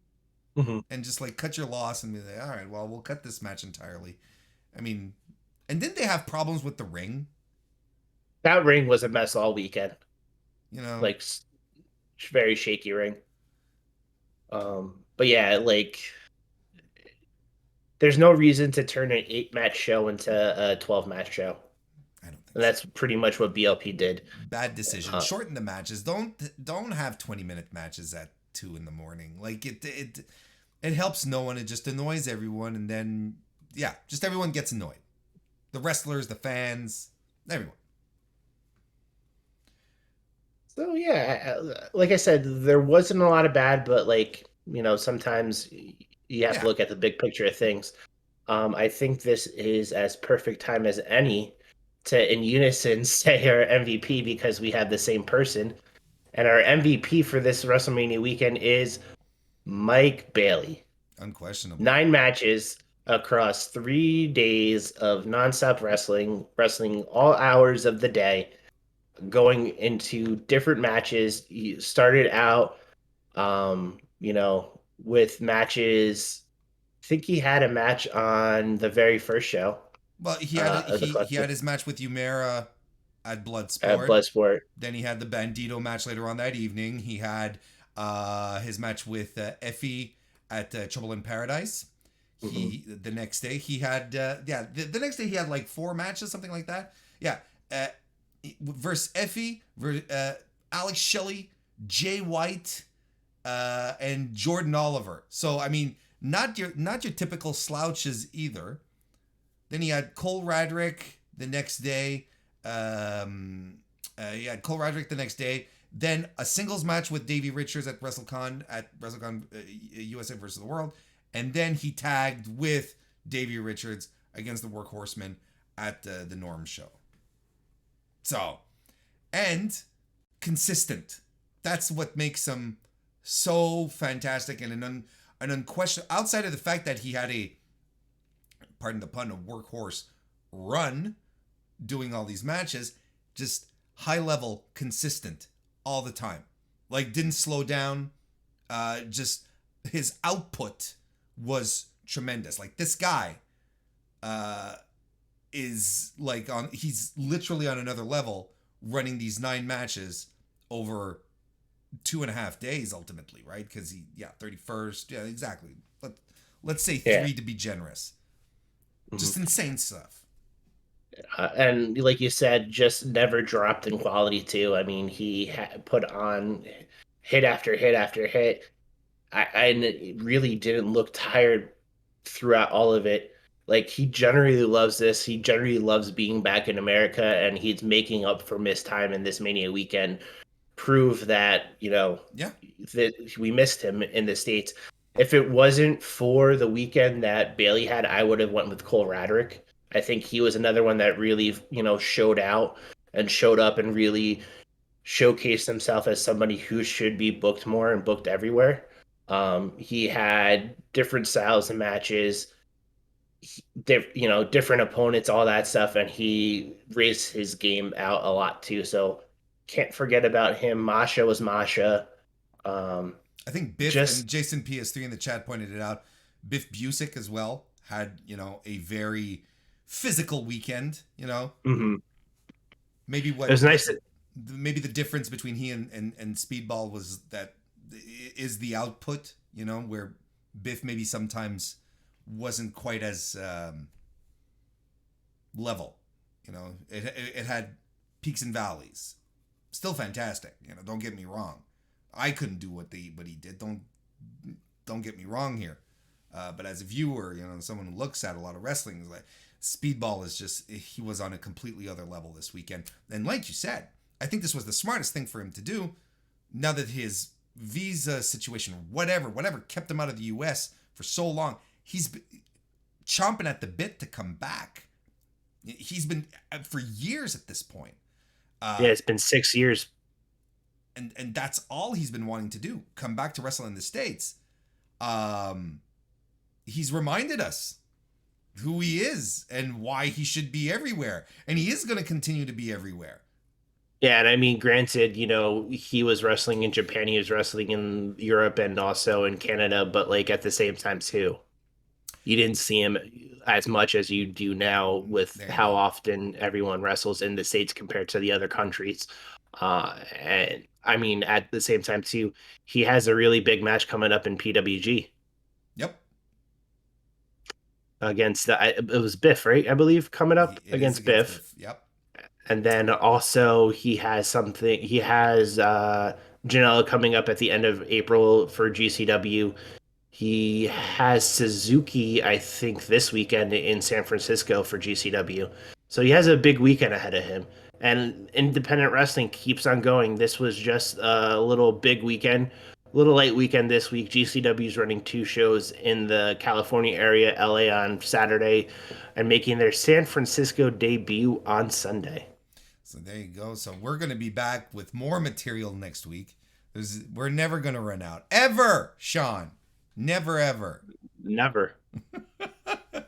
Mhm. And just like cut your loss and be like, all right, well, we'll cut this match entirely. I mean, and didn't they have problems with the ring? That ring was a mess all weekend. You know, Like very shaky ring. But yeah, like there's no reason to turn an 8 match show into a 12 match show. I don't think And that's pretty much what BLP did. Bad decision. Shorten the matches. Don't have 20-minute matches at 2 in the morning. Like it helps no one. It just annoys everyone, and then yeah, just everyone gets annoyed. The wrestlers, the fans, everyone. So yeah, like I said, there wasn't a lot of bad, but like, sometimes you have to Yeah. look at the big picture of things. I think this is as perfect time as any to in unison say our MVP because we have the same person. And our MVP for this WrestleMania weekend is Mike Bailey. Unquestionably. 9 matches across 3 days of nonstop wrestling all hours of the day, going into different matches. He started out, with matches. I think he had a match on the very first show Well, of the he had collective his match with Umera at at Bloodsport. Bloodsport. Then he had the Bandito match later on that evening. He had his match with Effie at Trouble in Paradise. Mhm. The next day he had the next day he had like 4 matches, something like that. Yeah, uh, versus Effie, Alex Shelley, Jay White, and Jordan Oliver. So I mean, not your typical slouches either. Then he had Cole Radrick the next day. He had Cole Radrick the next day. Then a singles match with Davey Richards at WrestleCon USA versus the World, and then he tagged with Davey Richards against the Workhorsemen at the Norm show. So, and consistent. That's what makes him so fantastic and an unquestionable. Outside of the fact that he had pardon the pun, a workhorse run doing all these matches, just high level, consistent all the time. Like didn't slow down. Just his output was tremendous. Like this guy is like he's literally on another level running these 9 matches over 2.5 days ultimately, right? Because 31st, yeah, exactly. Let's say 3 Yeah. to be generous. Just Mhm. insane stuff. And like you said, just never dropped in quality too. I mean, he put on hit after hit after hit. I really didn't look tired throughout all of it. Like he generally loves this. He generally loves being back in America, and he's making up for missed time in this Mania weekend. Prove that Yeah. that we missed him in the States. If it wasn't for the weekend that Bailey had, I would have went with Cole Radrick. I think he was another one that really, showed out and showed up and really showcased himself as somebody who should be booked more and booked everywhere. He had different styles of matches, different opponents, all that stuff, and he raised his game out a lot too. So can't forget about him. Masha was Masha. Um, I think Biff and just Jason PS3 in the chat pointed it out. Biff Busick as well had, a very physical weekend, mhm. Maybe It was nice. maybe the difference between he and Speedball was that is the output, where Biff maybe sometimes wasn't quite as level. It had peaks and valleys. Still fantastic. Don't get me wrong. I couldn't do what he did. Don't get me wrong here. But as a viewer, someone who looks at a lot of wrestling is like Speedball is just he was on a completely other level this weekend. And like you said, I think this was the smartest thing for him to do. Now that his visa situation, whatever kept him out of the U.S. for so long, he's chomping at the bit to come back. He's been for years at this point. Yeah, Uh, it's been 6 years. and that's all he's been wanting to do, come back to wrestle in the States. Um, he's reminded us who he is and why he should be everywhere. And he is going to continue to be everywhere. Yeah, and I mean, granted, he was wrestling in Japan, he was wrestling in Europe and also in Canada, but like at the same time too, you didn't see him as much as you do now with There you how go. often everyone wrestles in the States compared to the other countries. And I mean, at the same time too, he has a really big match coming up in PWG Yep. against it was Biff, right? I believe coming up It is against against Biff. Biff. Yep. And then also he has Janela coming up at the end of April for GCW. He has Suzuki, I think, this weekend in San Francisco for GCW. So he has a big weekend ahead of him. And independent wrestling keeps on going. This was just a little big weekend, little light weekend this week. GCW is running 2 shows in the California area, LA on Saturday, and making their San Francisco debut on Sunday. So there you go. So we're going to be back with more material next week. We're never going to run out. Ever, Shawn. Never, ever. Never.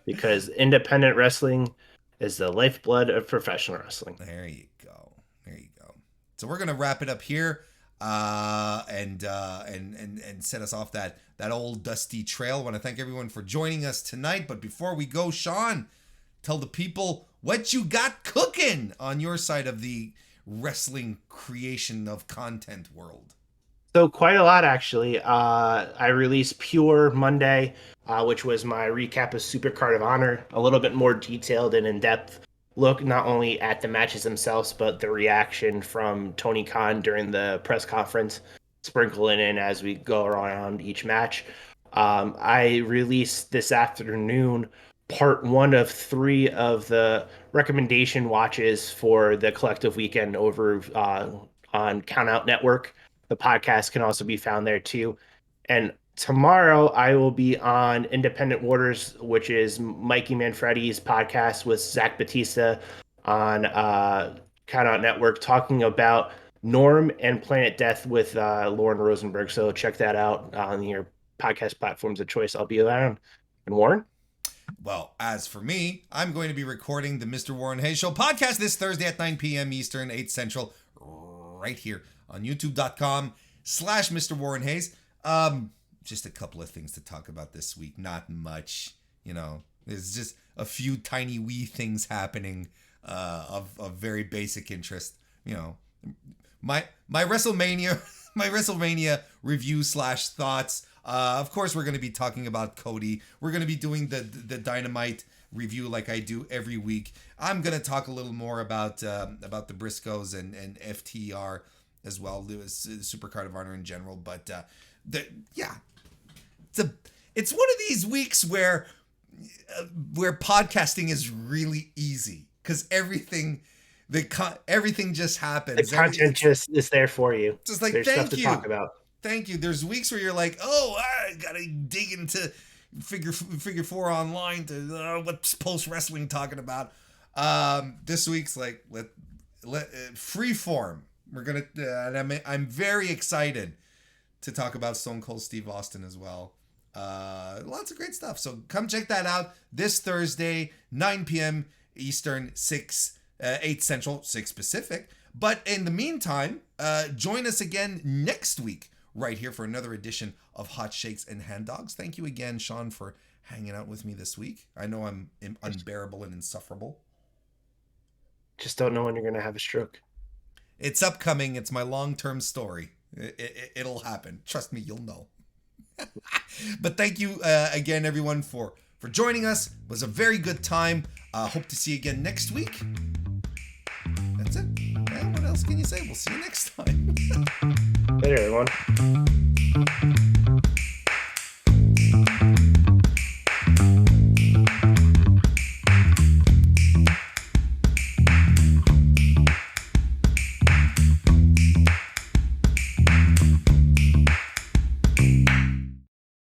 Because independent wrestling is the lifeblood of professional wrestling. There you go. There you go. So we're going to wrap it up here and set us off that old dusty trail. I want to thank everyone for joining us tonight. But before we go, Shawn, tell the people what you got cooking on your side of the wrestling creation of content world. So quite a lot, actually. I released Pure Monday, which was my recap of Supercard of Honor, a little bit more detailed and in-depth look not only at the matches themselves, but the reaction from Tony Khan during the press conference, sprinkling in as we go around each match. I released this afternoon part 1 of 3 of the recommendation watches for the collective weekend over on Countout Network. The podcast can also be found there too. And tomorrow I will be on Independent Waters, which is Mikey Manfredi's podcast with Zach Batista on Countout Network, talking about Norm and Planet Death with Lauren Rosenberg. So check that out on your podcast platforms of choice. I'll be around. And Warren? Well, as for me, I'm going to be recording the Mr. Warren Hayes Show podcast this Thursday at 9 p.m. Eastern, 8 Central, right here on youtube.com/MrWarrenHayes. Just a couple of things to talk about this week. Not much, there's just a few tiny wee things happening of very basic interest. My WrestleMania review / thoughts. Of course, we're going to be talking about Cody. We're going to be doing the Dynamite review like I do every week. I'm going to talk a little more about the Briscoes and FTR as well, the Supercard of Honor in general. But it's one of these weeks where podcasting is really easy because everything just happens. The content just is there for you. Just like, there's thank stuff to you. talk about. Thank you. There's weeks where you're like, oh, I gotta dig into figure 4 online to what's Post Wrestling talking about. This week's like let free form. We're gonna and I'm very excited to talk about Stone Cold Steve Austin as well. Lots of great stuff. So come check that out this Thursday, 9 p.m. Eastern, 8 Central, 6 Pacific. But in the meantime, join us again next week right here for another edition of Hot Shakes and Hand Dogs. Thank you again, Shawn, for hanging out with me this week. I know I'm unbearable and insufferable. Just don't know when you're going to have a stroke. It's upcoming. It's my long-term story. It'll happen. Trust me, you'll know. But thank you again, everyone, for joining us. It was a very good time. Hope to see you again next week. That's it. What else can you say? We'll see you next time. Later, everyone.